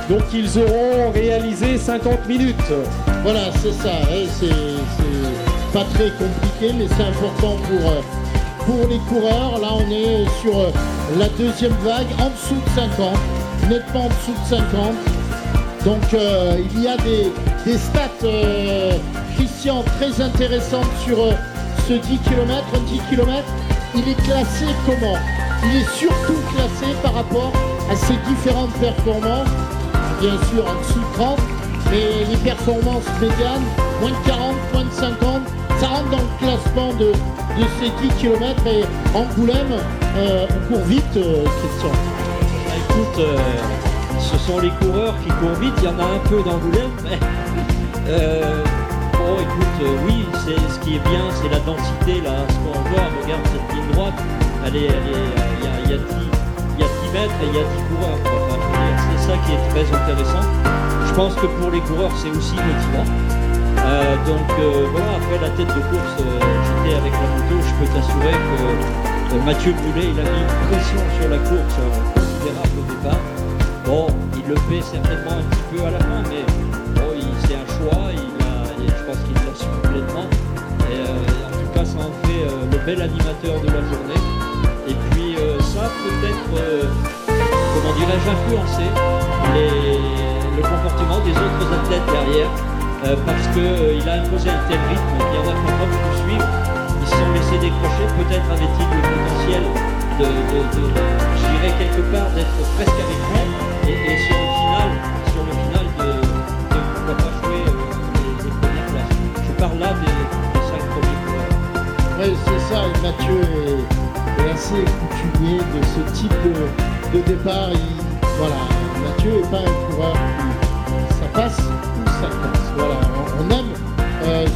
Donc ils auront réalisé 50 minutes. Voilà, c'est ça. Hein, c'est pas très compliqué, mais c'est important pour les coureurs. Là, on est sur la deuxième vague, en dessous de 50, nettement en dessous de 50. Donc il y a des stats, Christian, très intéressantes sur ce 10 km. Un 10 km, il est classé comment? Il est surtout classé par rapport à ses différentes performances. Bien sûr en dessous de 30, mais les performances médianes, moins de 40, moins de 50, ça rentre dans le classement de ces 10 km. Et Angoulême, on court vite, Christian. Écoute, ce sont les coureurs qui courent vite, il y en a un peu d'Angoulême, mais bon écoute, oui, ce qui est bien, c'est la densité, là, ce qu'on voit, regarde cette ligne droite, il y a 10 mètres et il y a 10 coureurs, quoi. Enfin, c'est ça qui est très intéressant. Je pense que pour les coureurs, c'est aussi motivant. Donc voilà, après la tête de course, j'étais avec la moto, je peux t'assurer que Mathieu Brulé, il a mis une pression sur la course considérable au départ. Bon, il le fait certainement un petit peu à la fin, mais bon, c'est un choix, je pense qu'il l'assume complètement. Et en tout cas, ça en fait le bel animateur de la journée. Et puis ça peut-être, comment dirais-je, influencer le comportement des autres athlètes derrière, parce qu'il a imposé un tel rythme qu'il y en a qui n'ont pas voulu suivre, ils se sont laissés décrocher, peut-être avait-il le potentiel je dirais quelque part, d'être presque avec lui, et sur le final de pourquoi pas jouer les premières places. Je parle là des 5 premiers coureurs. Oui, c'est ça, et Mathieu est assez coutumier de ce type de départ. Voilà, Mathieu n'est pas un coureur qui ça passe ou ça casse. Voilà, on aime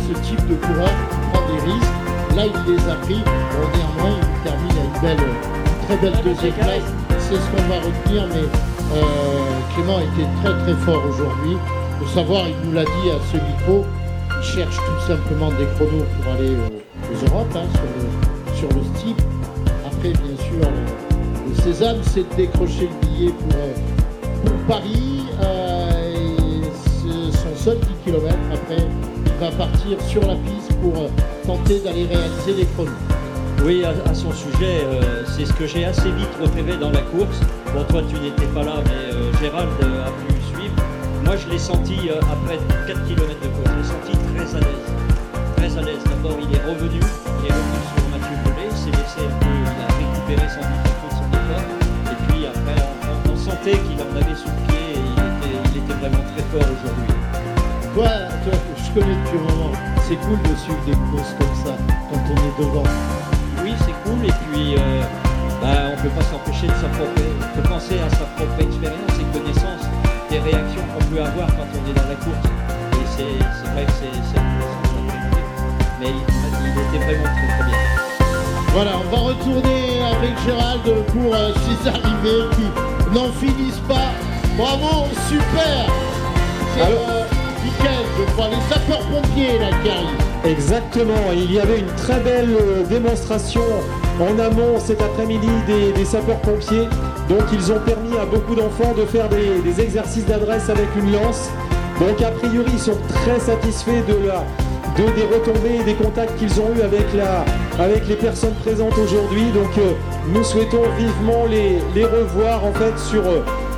ce type de coureur qui prend des risques. Là, il les a pris. Bon, néanmoins, il termine à une très belle deuxième place. C'est ce qu'on va retenir, mais Clément était très très fort aujourd'hui. Il faut savoir, il nous l'a dit à ce micro, il cherche tout simplement des chronos pour aller aux Europes, hein, sur le steep. Après, bien sûr, le sésame, c'est de décrocher le billet pour Paris. C'est son seul 10 km. Après, il va partir sur la piste pour tenter d'aller réaliser les chronos. Oui, à son sujet, c'est ce que j'ai assez vite repéré dans la course. Bon, toi, tu n'étais pas là, mais Gérald a pu suivre. Moi, je l'ai senti, après 4 km de course, je l'ai senti très à l'aise. Très à l'aise. D'abord, il est revenu sur Mathieu Pellet, il s'est laissé un peu, il a récupéré son effort. Et puis après, on sentait qu'il en avait sous le pied et il était vraiment très fort aujourd'hui. Toi, je connais depuis un moment. C'est cool de suivre des courses comme ça, quand on est devant. Oui, c'est cool, et puis on ne peut pas s'empêcher de penser à sa propre expérience et connaissance des réactions qu'on peut avoir quand on est dans la course. Et c'est vrai que c'est intéressant, mais il était vraiment très très bien. Voilà, on va retourner avec Gérald pour ces arrivées qui n'en finissent pas. Bravo, super. C'est Mickaël, je crois, les sapeurs-pompiers là qui arrivent. Exactement, il y avait une très belle démonstration en amont cet après-midi des sapeurs-pompiers. Donc ils ont permis à beaucoup d'enfants de faire des exercices d'adresse avec une lance. Donc a priori ils sont très satisfaits des retombées et des contacts qu'ils ont eu avec les personnes présentes aujourd'hui. Donc nous souhaitons vivement les revoir en fait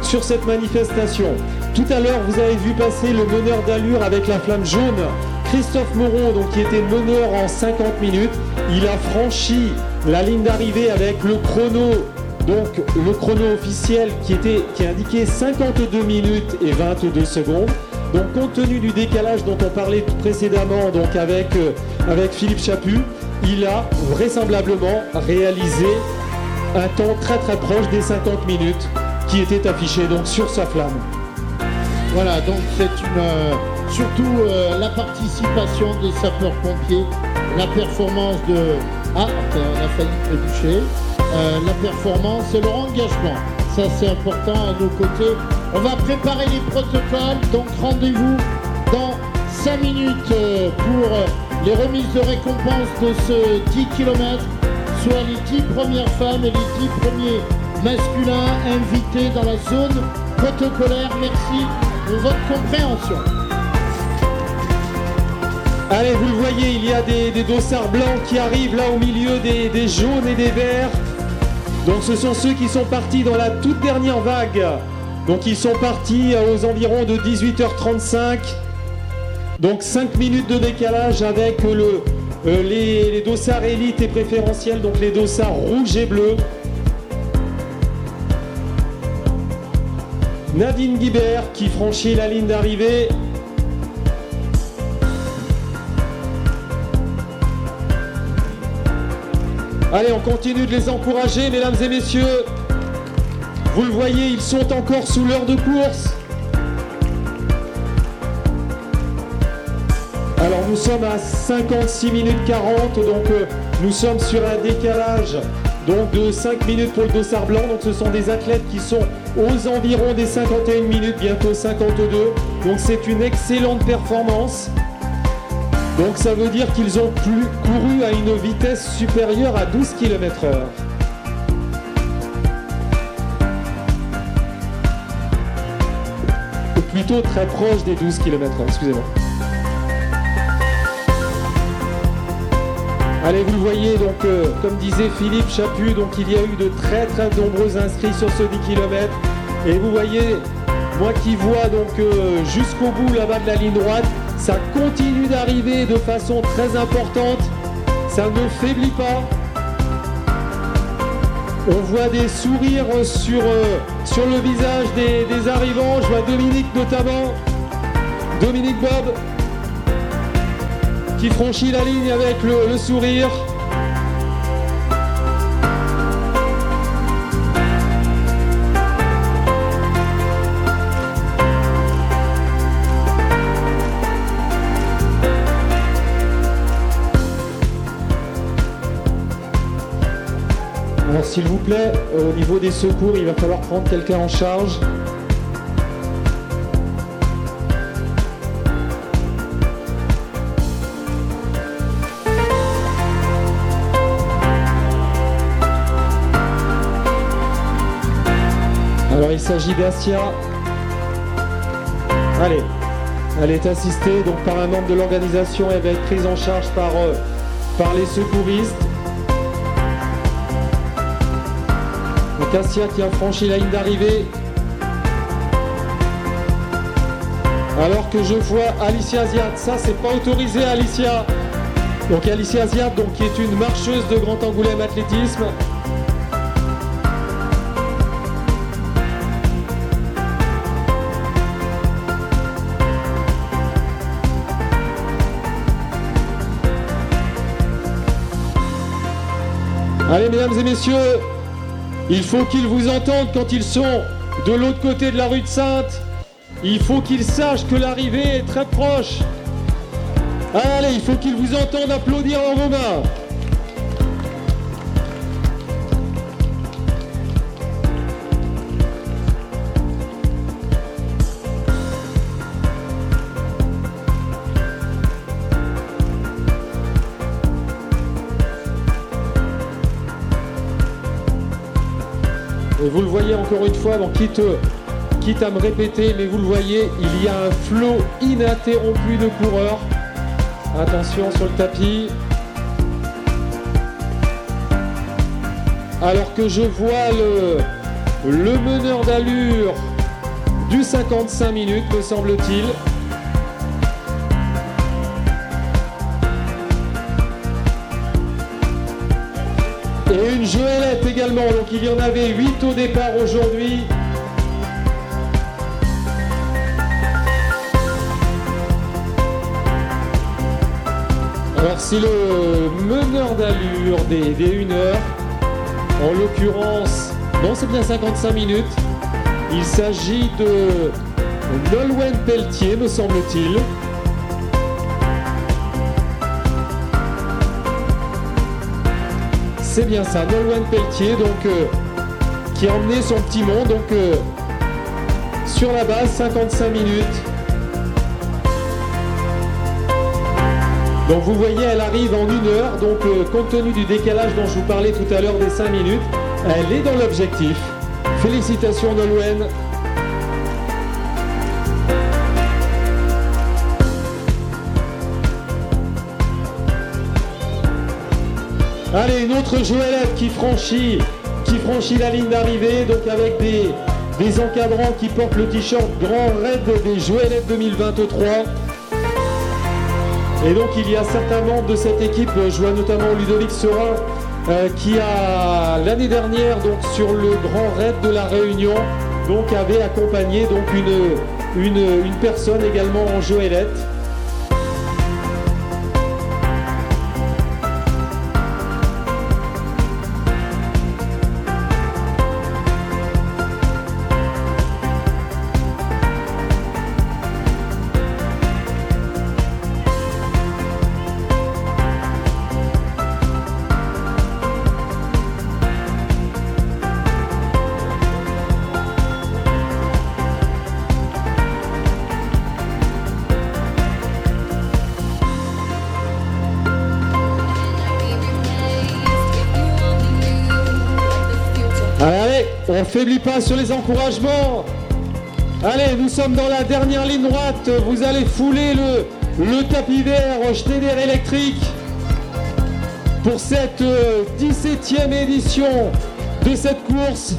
sur cette manifestation. Tout à l'heure vous avez vu passer le meneur d'allure avec la flamme jaune, Christophe Moreau, donc, qui était meneur en 50 minutes. Il a franchi la ligne d'arrivée avec le chrono, donc le chrono officiel qui indiquait 52 minutes et 22 secondes. Donc compte tenu du décalage dont on parlait précédemment donc avec Philippe Chaput, il a vraisemblablement réalisé un temps très très proche des 50 minutes qui étaient affichés donc sur sa flamme. Voilà, donc c'est surtout la participation des sapeurs-pompiers, la performance de... Ah, on a failli trébucher. La performance et leur engagement. Ça, c'est important à nos côtés. On va préparer les protocoles, donc rendez-vous dans 5 minutes pour les remises de récompense de ce 10 km, soit les 10 premières femmes et les 10 premiers masculins invités dans la zone protocolaire. Merci de votre compréhension. Allez, vous le voyez, il y a des dossards blancs qui arrivent là au milieu des jaunes et des verts. Donc ce sont ceux qui sont partis dans la toute dernière vague. Donc ils sont partis aux environs de 18h35. Donc 5 minutes de décalage avec les dossards élites et préférentiels, donc les dossards rouges et bleus. Nadine Guibert qui franchit la ligne d'arrivée. Allez, on continue de les encourager, mesdames et messieurs. Vous le voyez, ils sont encore sous l'heure de course. Alors nous sommes à 56 minutes 40, donc nous sommes sur un décalage donc, de 5 minutes pour le dossard blanc. Donc ce sont des athlètes qui sont aux environs des 51 minutes, bientôt 52. Donc c'est une excellente performance. Donc ça veut dire qu'ils ont couru à une vitesse supérieure à 12 km/h. Ou plutôt très proche des 12 km/h, excusez-moi. Allez, vous le voyez, donc comme disait Philippe Chaput, donc il y a eu de très très nombreux inscrits sur ce 10 km. Et vous voyez, moi qui vois donc jusqu'au bout là-bas de la ligne droite, ça continue d'arriver de façon très importante, ça ne faiblit pas. On voit des sourires sur le visage des arrivants. Je vois Dominique notamment, Dominique Bob, qui franchit la ligne avec le sourire. Alors s'il vous plaît, au niveau des secours, il va falloir prendre quelqu'un en charge. Alors il s'agit d'Assia. Allez, elle est assistée donc par un membre de l'organisation. Elle va être prise en charge par les secouristes. Donc Assia qui a franchi la ligne d'arrivée. Alors que je vois Alicia Ziad, ça c'est pas autorisé Alicia. Donc Alicia Ziad donc, qui est une marcheuse de Grand Angoulême Athlétisme. Allez mesdames et messieurs, il faut qu'ils vous entendent quand ils sont de l'autre côté de la rue de Sainte. Il faut qu'ils sachent que l'arrivée est très proche. Allez, il faut qu'ils vous entendent applaudir dans vos mains. Et vous le voyez encore une fois, bon, quitte à me répéter, mais vous le voyez, il y a un flot ininterrompu de coureurs. Attention sur le tapis. Alors que je vois le meneur d'allure du 55 minutes, me semble-t-il. Et une Joëlette également, donc il y en avait 8 au départ aujourd'hui. Alors c'est le meneur d'allure des 1 heure, en l'occurrence, non c'est bien 55 minutes, il s'agit de Nolwenn Pelletier me semble-t-il. C'est bien ça, Nolwenn Pelletier, donc, qui a emmené son petit monde donc, sur la base 55 minutes. Donc vous voyez, elle arrive en 1 heure, donc compte tenu du décalage dont je vous parlais tout à l'heure des 5 minutes, elle est dans l'objectif. Félicitations Nolwenn. Allez, une autre Joëlette qui franchit la ligne d'arrivée, donc avec des encadrants qui portent le t-shirt Grand Raid des Joëlettes 2023. Et donc il y a certains membres de cette équipe, je vois notamment Ludovic Serin, qui a l'année dernière donc sur le Grand Raid de la Réunion, donc avait accompagné donc une personne également en Joëlette. Allez, on ne faiblit pas sur les encouragements. Allez, nous sommes dans la dernière ligne droite. Vous allez fouler le tapis vert Schneider électrique pour cette 17e édition de cette course.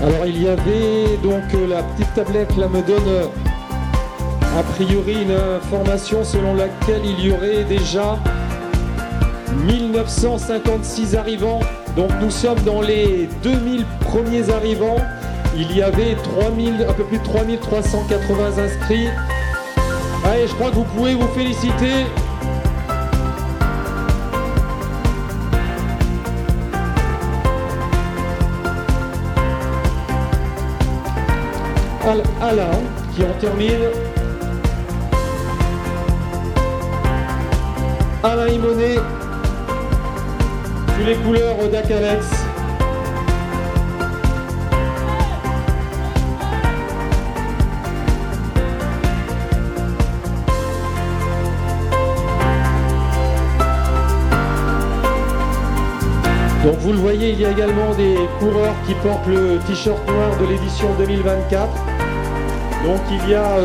Alors il y avait donc la petite tablette là me donne a priori une information selon laquelle il y aurait déjà 1956 arrivants. Donc nous sommes dans les 2000 premiers arrivants il y avait un peu plus de 3380 inscrits. Allez, je crois que vous pouvez vous féliciter. Alain qui en termine. Alain Imonet sous les couleurs d'Acalex. Donc vous le voyez, il y a également des coureurs qui portent le t-shirt noir de l'édition 2024. Donc il y a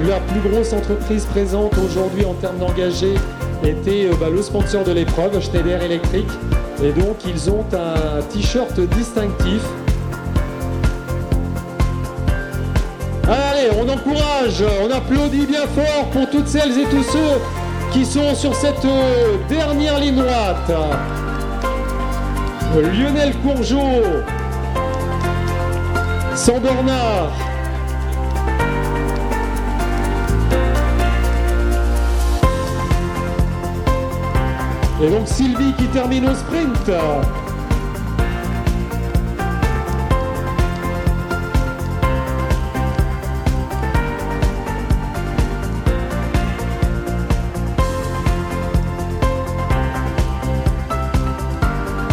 la plus grosse entreprise présente aujourd'hui en termes d'engagés était le sponsor de l'épreuve, Schneider Electric. Et donc ils ont un t-shirt distinctif. Allez, on encourage, on applaudit bien fort pour toutes celles et tous ceux qui sont sur cette dernière ligne droite. Lionel Courgeot, Sandornard, et donc Sylvie qui termine au sprint.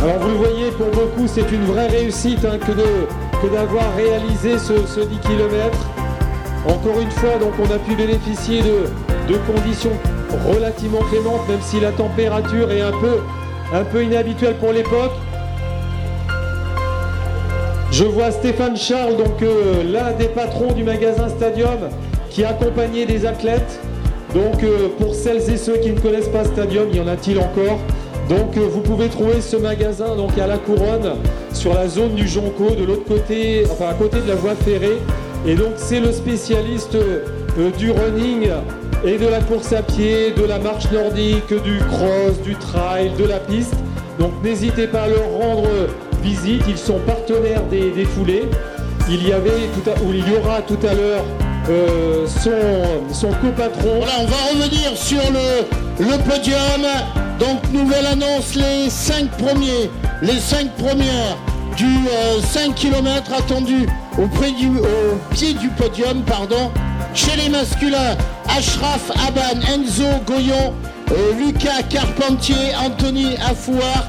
Alors vous le voyez, pour beaucoup c'est une vraie réussite que d'avoir réalisé ce 10 km. Encore une fois, donc on a pu bénéficier de conditions relativement clémentes, même si la température est un peu inhabituelle pour l'époque. Je vois Stéphane Charles, donc l'un des patrons du magasin Stadium, qui accompagnait des athlètes. Donc pour celles et ceux qui ne connaissent pas Stadium, y en a-t-il encore? Donc vous pouvez trouver ce magasin donc à La Couronne, sur la zone du Jonco, de l'autre côté, enfin à côté de la voie ferrée. Et donc c'est le spécialiste du running et de la course à pied, de la marche nordique, du cross, du trail, de la piste. Donc n'hésitez pas à leur rendre visite, ils sont partenaires des foulées. Il y aura tout à l'heure son copatron. Voilà, on va revenir sur le podium. Donc nouvelle annonce, les 5 premières du 5 km attendus au pied du podium, chez les masculins, Ashraf Aban, Enzo Goyon, Lucas Carpentier, Anthony Affouar,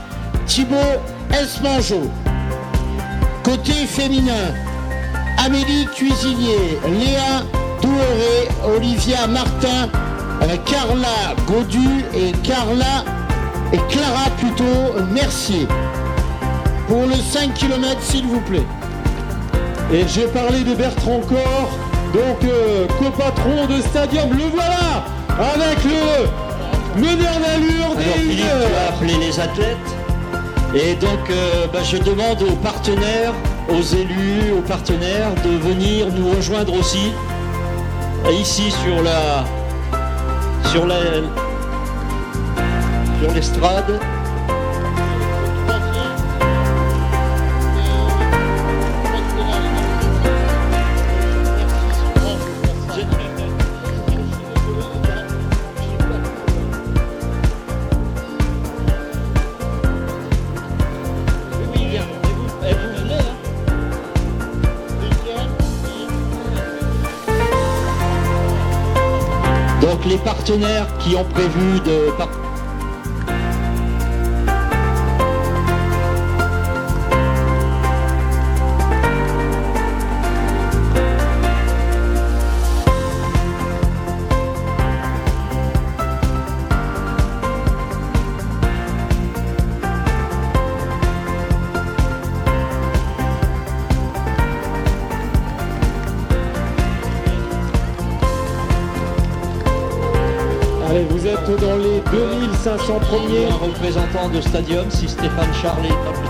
Thibaut Esmangeau. Côté féminin, Amélie Cuisinier, Léa Doueré, Olivia Martin, Carla Godu et Clara Mercier. Pour le 5 km, s'il vous plaît. Et j'ai parlé de Bertrand Corr, donc copatron de Stadium. Le voilà, avec le meneur d'allure des... Alors Philippe, tu as appelé les athlètes. Et donc je demande aux partenaires, aux élus, aux partenaires de venir nous rejoindre aussi, ici sur l'estrade. Donc les partenaires qui ont prévu de... Allez, vous êtes dans les 2500 premiers. Un représentant de Stadium, si Stéphane Charlet est appelé.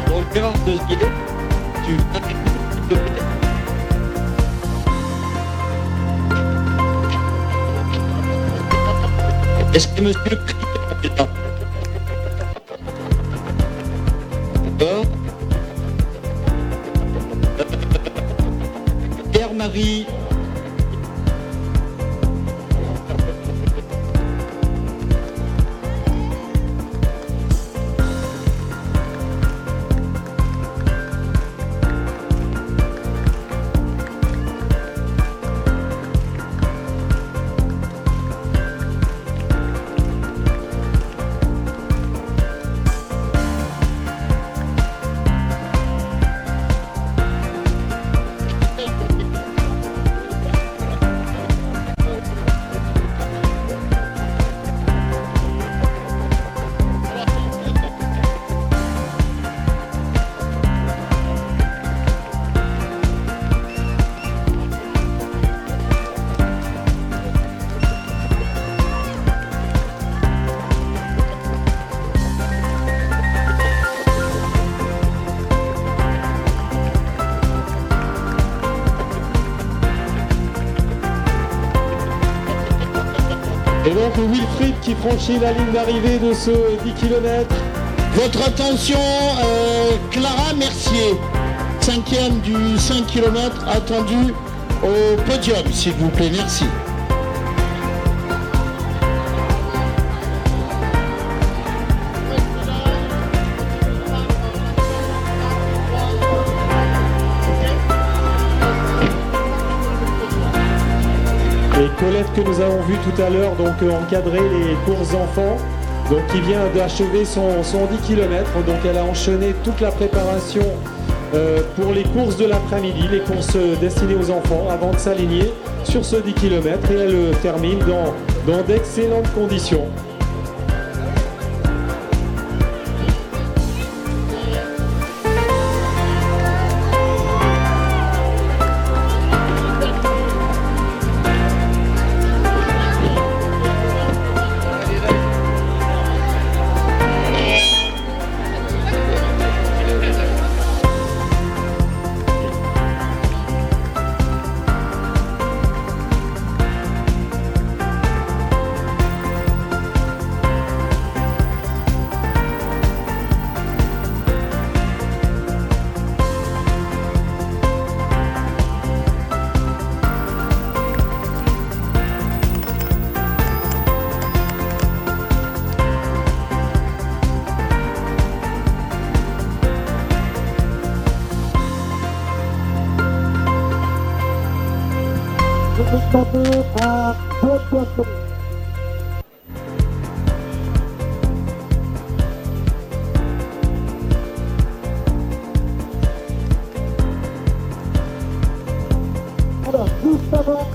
Donc, Gérard de Guillet, tu est-ce que monsieur le président est là? D'accord. Anne-Marie. Et donc Wilfried qui franchit la ligne d'arrivée de ce 10 km. Votre attention, Clara Mercier, 5e du 5 km, attendue au podium, s'il vous plaît, merci. Et Colette que nous avons vu tout à l'heure donc encadrer les courses enfants, donc qui vient d'achever son 10 km, donc elle a enchaîné toute la préparation pour les courses de l'après-midi, les courses destinées aux enfants avant de s'aligner sur ce 10 km et elle termine dans d'excellentes conditions. Alors, juste avant.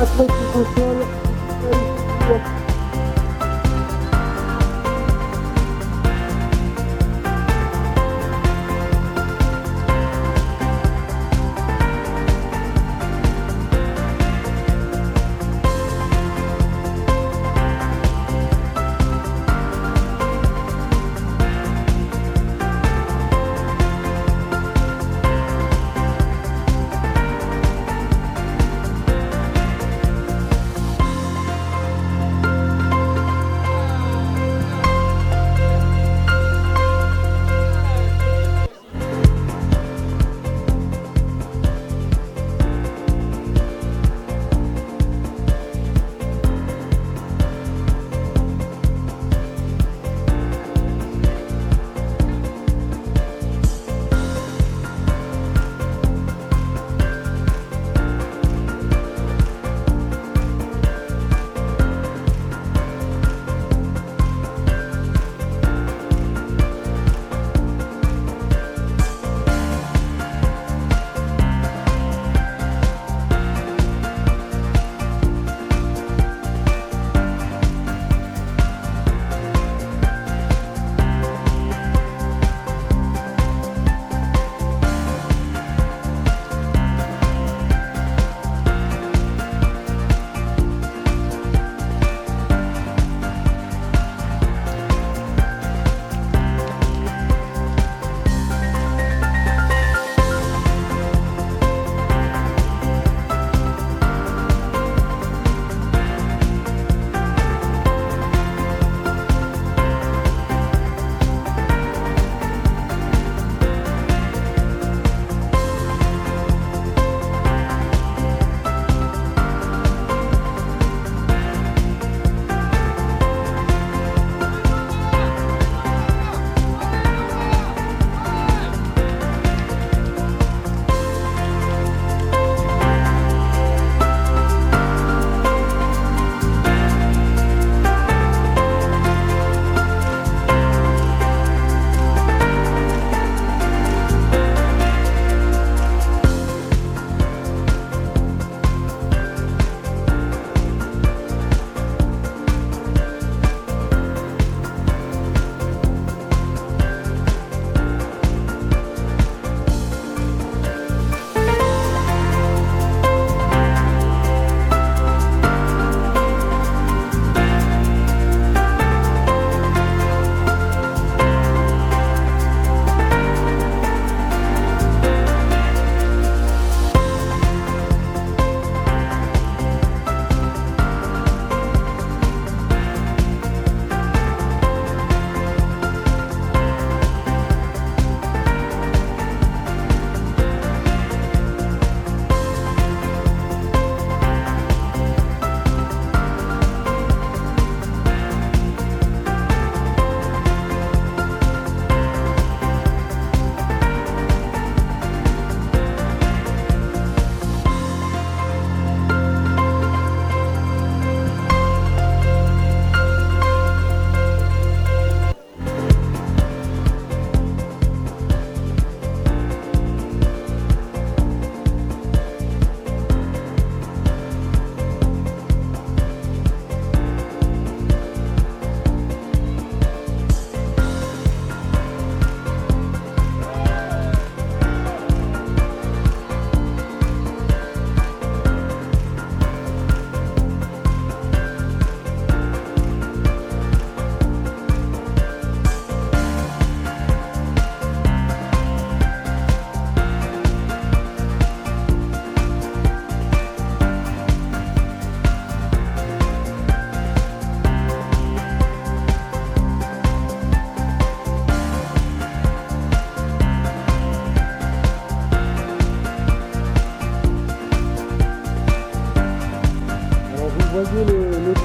athlète qui au sol,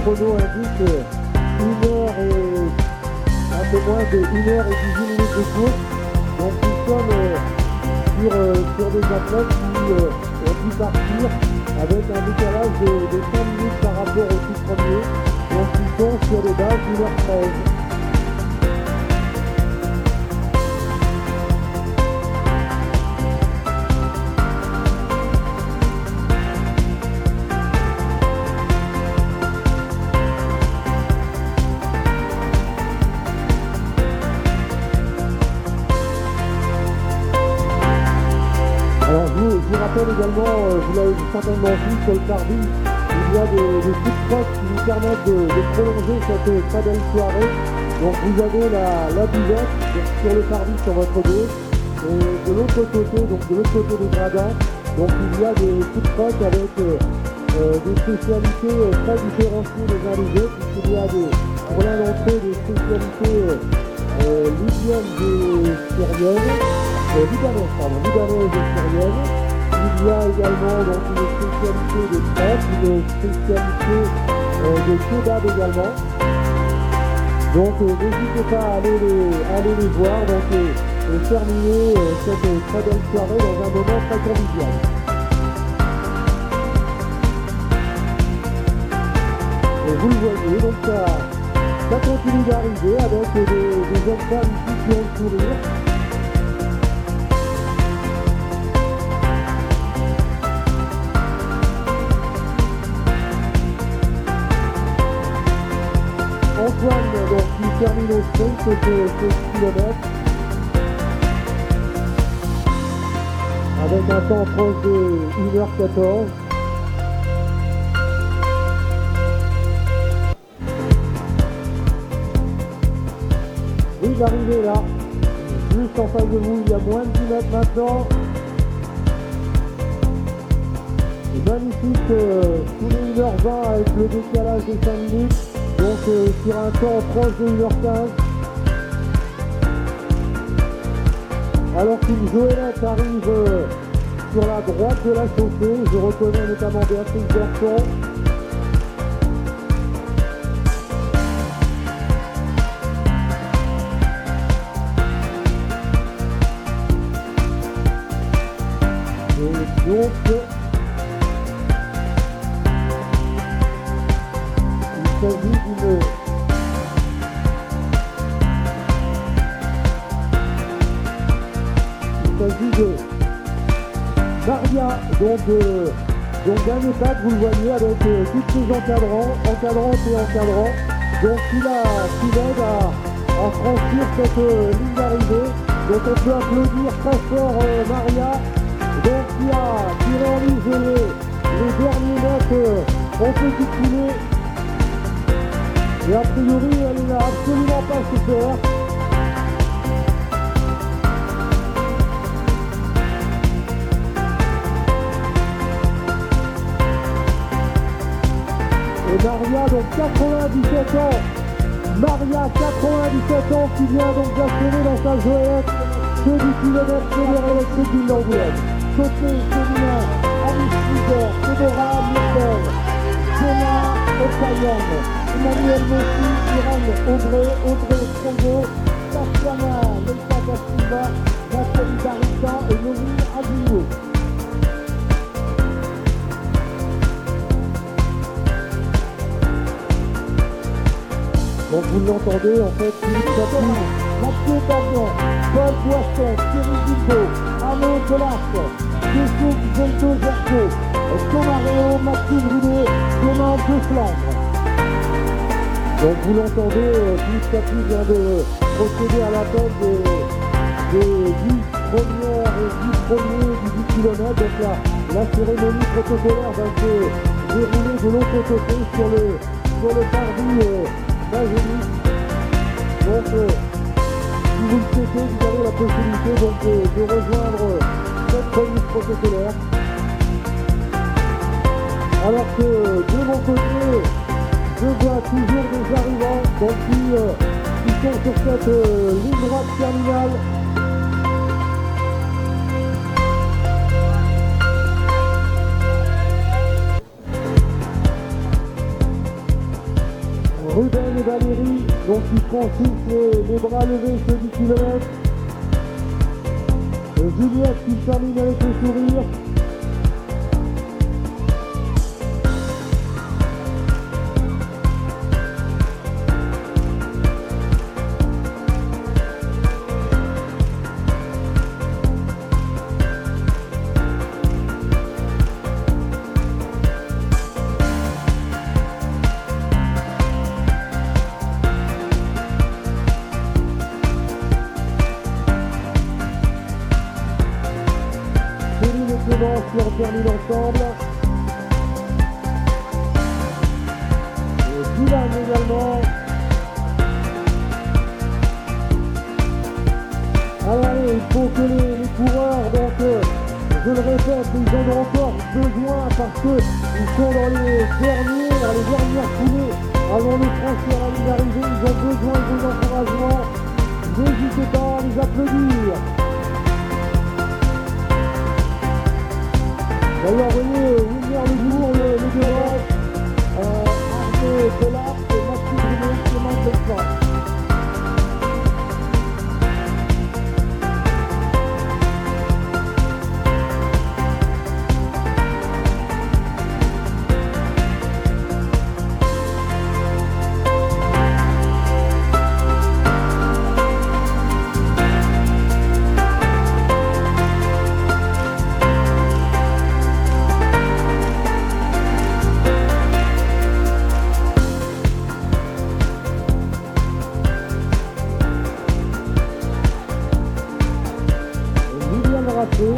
chrono indique 1 heure et un peu moins de 1 heure et 18 minutes de course. Donc nous sommes sur des athlètes qui ont pu partir avec un décalage de 5 minutes par rapport au tout premier. Donc ils sont sur des bases d'1h13. également, vous l'avez certainement vu sur le Parvis, il y a des coups de crosse qui nous permettent de prolonger cette très belle soirée. Donc vous avez la buvette sur le Parvis sur votre gauche, et de l'autre côté, donc de l'autre côté des gradins, donc il y a des coups de crosse avec des spécialités très différenciées les uns des autres, puisqu'il y a pour l'un d'entre eux des spécialités libyennes et syriennes, libanaises et syriennes. Il y a également donc, une spécialité de crêpes, une spécialité de kebab également. Donc n'hésitez pas à aller les voir et terminer cette très belle soirée dans un moment très convivial. Et vous le voyez, donc ça continue d'arriver avec des jeunes femmes ici qui ont le sourire. Antoine donc, qui termine au sprint ce kilomètre avec un temps proche de 1h14. Oui, l'arrivée là, juste en face de vous, il y a moins de 10 mètres maintenant. C'est magnifique, tous les 1h20 avec le décalage de 5 minutes. Donc sur un temps proche de 1h15. Alors qu'une Joëlette arrive sur la droite de la chaussée, je reconnais notamment Béatrice Berton. Et donc il s'agit de Maria, donc d'un état, vous le voyez, avec tous ses encadrantes et encadrants, donc qui l'aide à franchir cette ligne d'arrivée. Donc on peut applaudir très fort Maria, donc qui réalise les derniers mètres en petit poulet. Et a priori, elle n'a absolument pas souffert. Et Maria, donc 97 ans. Maria, 97 ans, qui vient donc d'achever dans sa Joëlette que du kilomètre fédéré électrique du Nord-Ouest. Côté féminin, Alice Fugger, Déborah Mirtel, Jenna Okayan, Emmanuel Messi, Irène Audrey Trongo, Tatiana Leita da Silva, Nathalie Darita et Nomi Aguillot. Donc vous l'entendez, en fait, Philippe Chapin, Mathieu Barbian, Paul Boisson, Thierry Guilbeault, Arnaud Delarc, Youssouf Zeldo Gergo, Thomas Réau, Maxime Roulet, Clément de Flandre. Donc vous l'entendez, Philippe Chapin vient de procéder à l'appel des 10 premières et 10 premiers du 10 km. Donc la cérémonie protocolaire va se dérouler de l'autre côté sur le parvis Magénique. Donc si vous le souhaitez, vous avez la possibilité donc, de rejoindre cette remise protocolaire. Alors que de mon côté, je vois toujours des arrivants donc, qui sont sur cette ligne droite terminale. Ruben et Valérie, donc qui franchissent les bras levés ce 10 km. Juliette qui termine avec le sourire. semble. Et Dylan également. Allez, il faut que les coureurs, donc je le répète, ils en ont encore besoin parce qu'ils sont dans les dernières foulées avant de franchir la ligne d'arrivée. Ils ont besoin de vos encouragements. N'hésitez pas à les applaudir. D'ailleurs, voyez, Wilmer Ledour, le devant, Arnaud Collard et Maxime Brunet qui manquent le plan.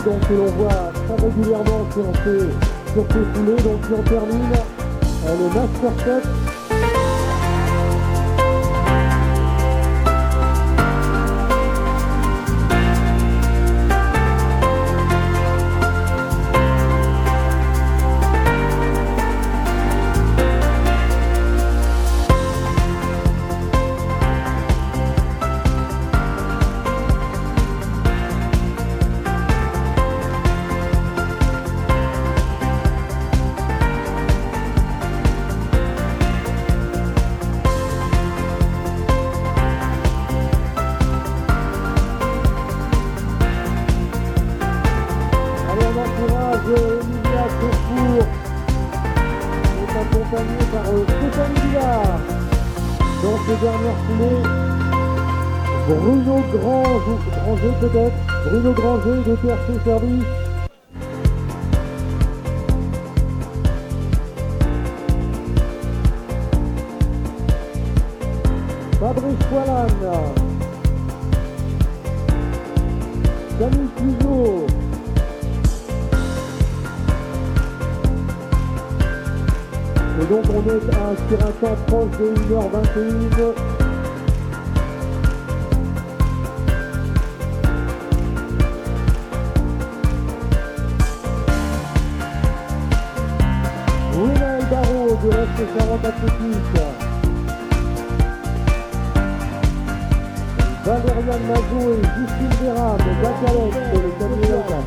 Donc que l'on voit très régulièrement sur ces foulées, donc qui en termine le Master Cup. Accompagné par Stéphane Villard dans ces dernières foulées. Bruno Granger peut-être. Bruno Granger de TRC Service. Fabrice Poilane. Camille Cuiseau. Et donc on est sur un temps proche de 1h21. Ruel Barraud du FC 40 Athlétique. Valériane Mazot et Justine Béram, Zacalec, le camion local.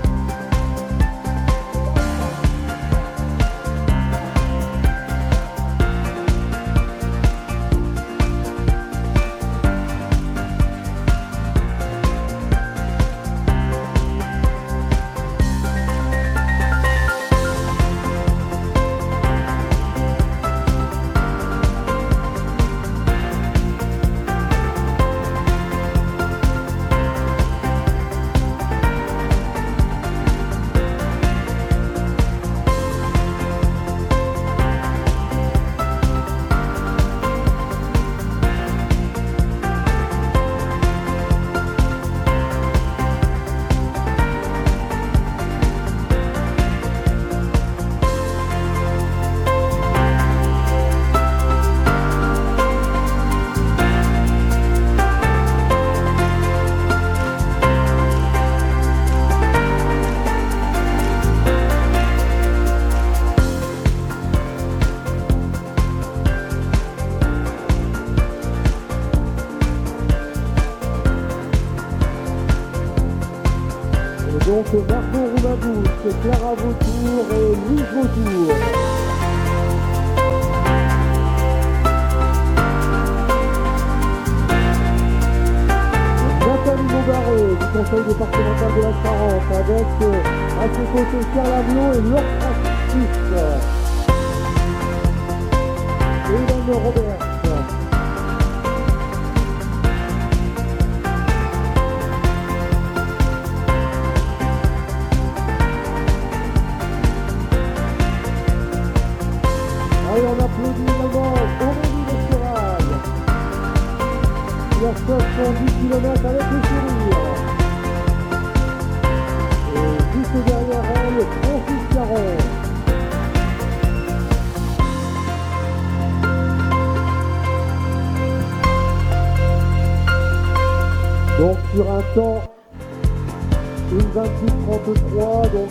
Donc Margot Roumabouche, Clara Vautour et Louise Vautour. Nathalie Montbarret du conseil départemental de la Charente avec à ses côtés Pierre Lamelot et Laure Francis. Et Hélène Robert. Et on applaudit également Aurélie Lesterade qui a fait son 10 km avec le sourire. Et juste derrière elle, Francis Caron. Caron. Donc sur un temps 1:28:33, donc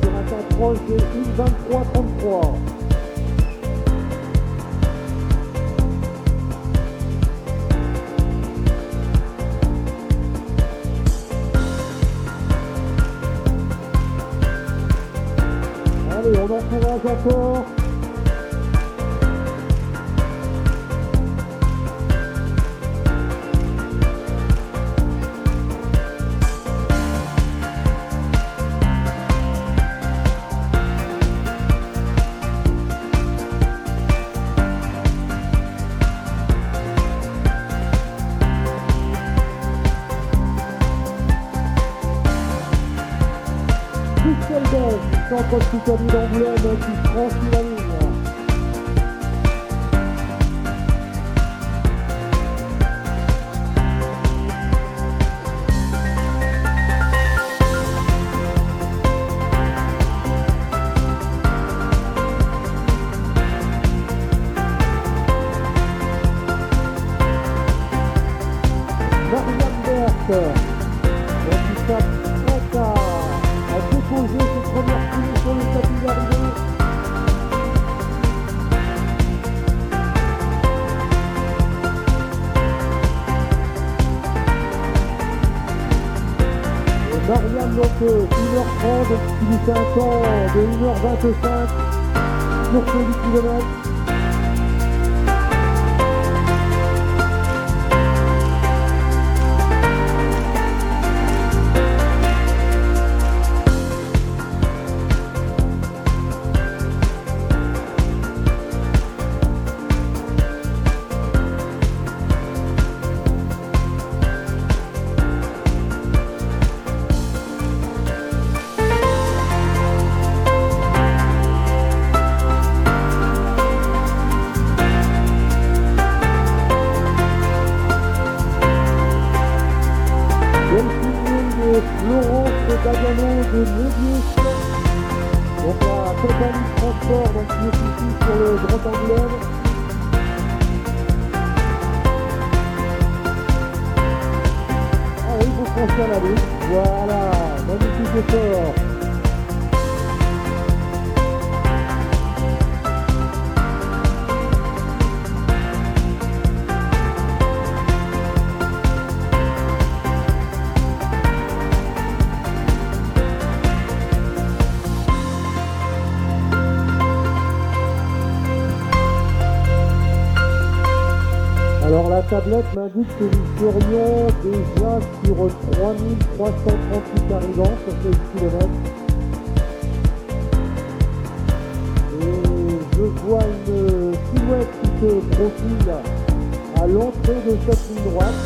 sur un temps proche de 1:23:33. Allez, on encourage encore. Centre hospitalier d'Angoulême qui franchit la ligne. Marianne Berthe, qui tape prête à déposer ses premières poules sur le tapis d'arrivée. Et Marianne donc 1h30, qui lui fait un temps de 1h25 sur ce 10 km. Florence Dagano de Médius. Donc la compagnie de transport donc, qui est ici sur le Grand Angoulême. Ah oui, vous franchir la lutte. Voilà, magnifique effort. Alors la tablette m'indique que nous serions déjà sur 3338 arrivants sur ce 10 km. Et je vois une silhouette qui se profile à l'entrée de cette ligne droite.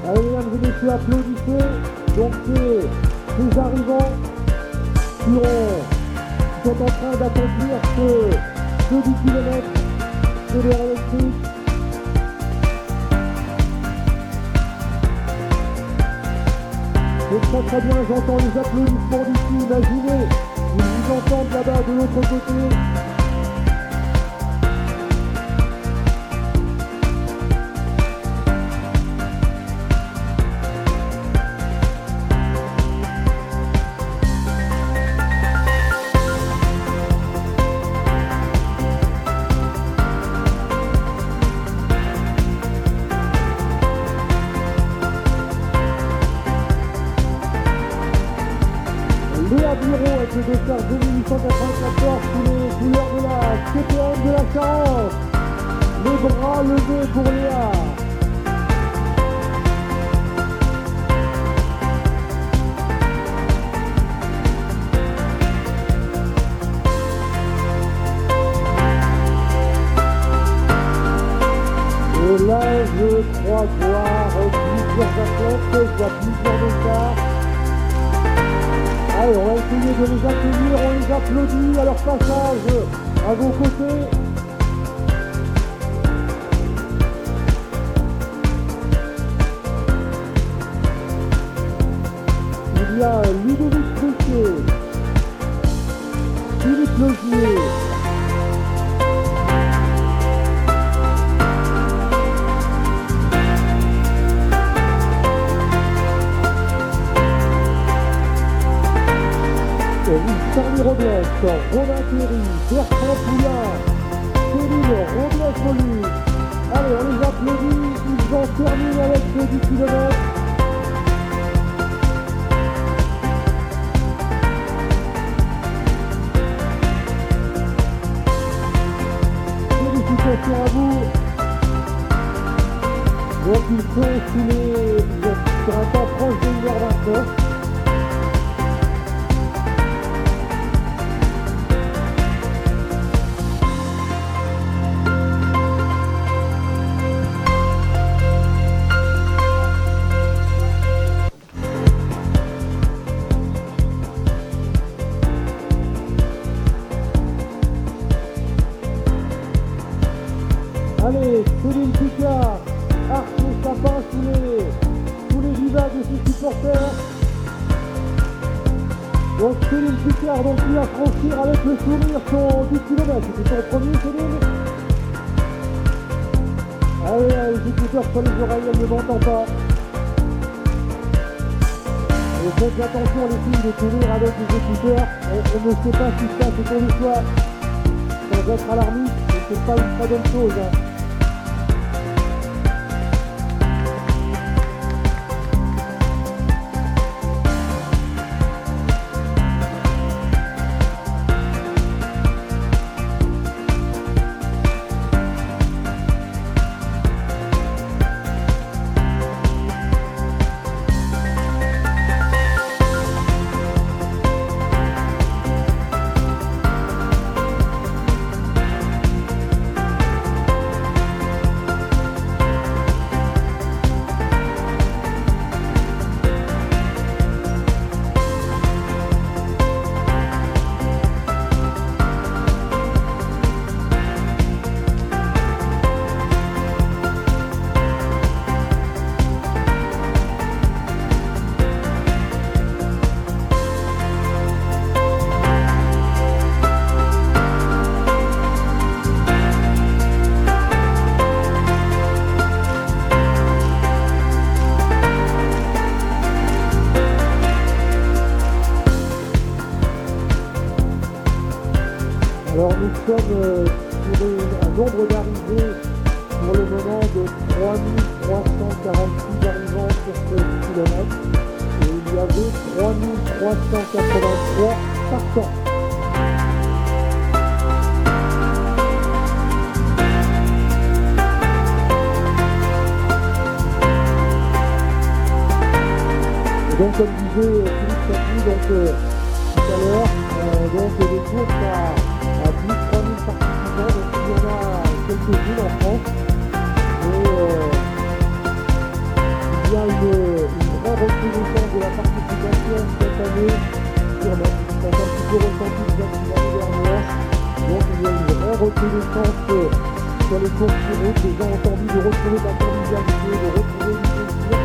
Allez mesdames et messieurs, applaudissez. Donc c'est les arrivants qui sont en train d'accomplir ce 10 km de l'air électrique. C'est très bien, j'entends les applaudissements d'ici. Imaginez, ils vous entendent là-bas de l'autre côté. Léa Bureau avec le dossard 2894 sous les couleurs de la CPM de la Charente. Les bras levés pour Léa. Et là, je crois voir plusieurs athlètes, je vois plusieurs dossards. Allez, on va essayer de les accueillir, on les applaudit à leur passage à vos côtés. y a Ludovic Boucher, Philippe Logier, Charlie Robles, Romain Thierry, Bertrand Poulain, Céline Robles-Molu. Allez, on les applaudit, ils en terminent avec ce 10 km. Félicitations à vous. Donc ils sont sur un temps proche de 1h29. Allez, Céline Picard, Arthur Sapin sous les visages de ses supporters. Donc Céline Picard donc qui va franchir avec le sourire son 10 km. C'était son premier, Céline. Allez, les écouteurs sur les oreilles, elle ne m'entend pas. Et faites attention les filles de courir avec les écouteurs. On ne sait pas ce qui se passe autour de soi. Sans être alarmiste, c'est pas une très bonne chose. Alors nous sommes sur un nombre d'arrivées pour le moment de 3346 arrivants sur ce kilomètre et il y avait 3383 partants. Et donc comme disait Philippe Chaput tout à l'heure, donc les courses à plus de 3000 participants, donc il y en a quelques-unes en France. Et il y a une vraie reconnaissance de la participation cette année sur la c'est un petit peu ressenti déjà depuis l'année dernière. Donc il y a une vraie reconnaissance sur les courses sur route. Les gens ont envie de retrouver de la convivialité, de retrouver du plaisir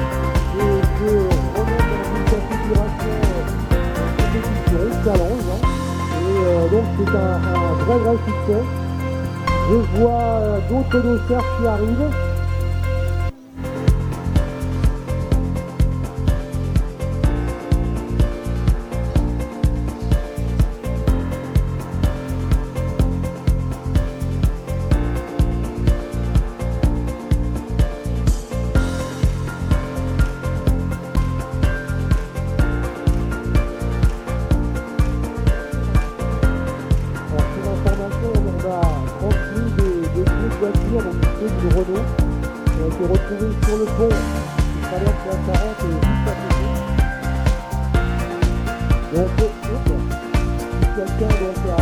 et de remettre dans une configuration compétition, challenge. Et donc c'est un vrai succès. Je vois d'autres dossards qui arrivent. Voiture, donc ceux du Renault, qui ont été retrouvés sur le pont qui traverse la Charente et juste à côté. Donc, si quelqu'un donc, a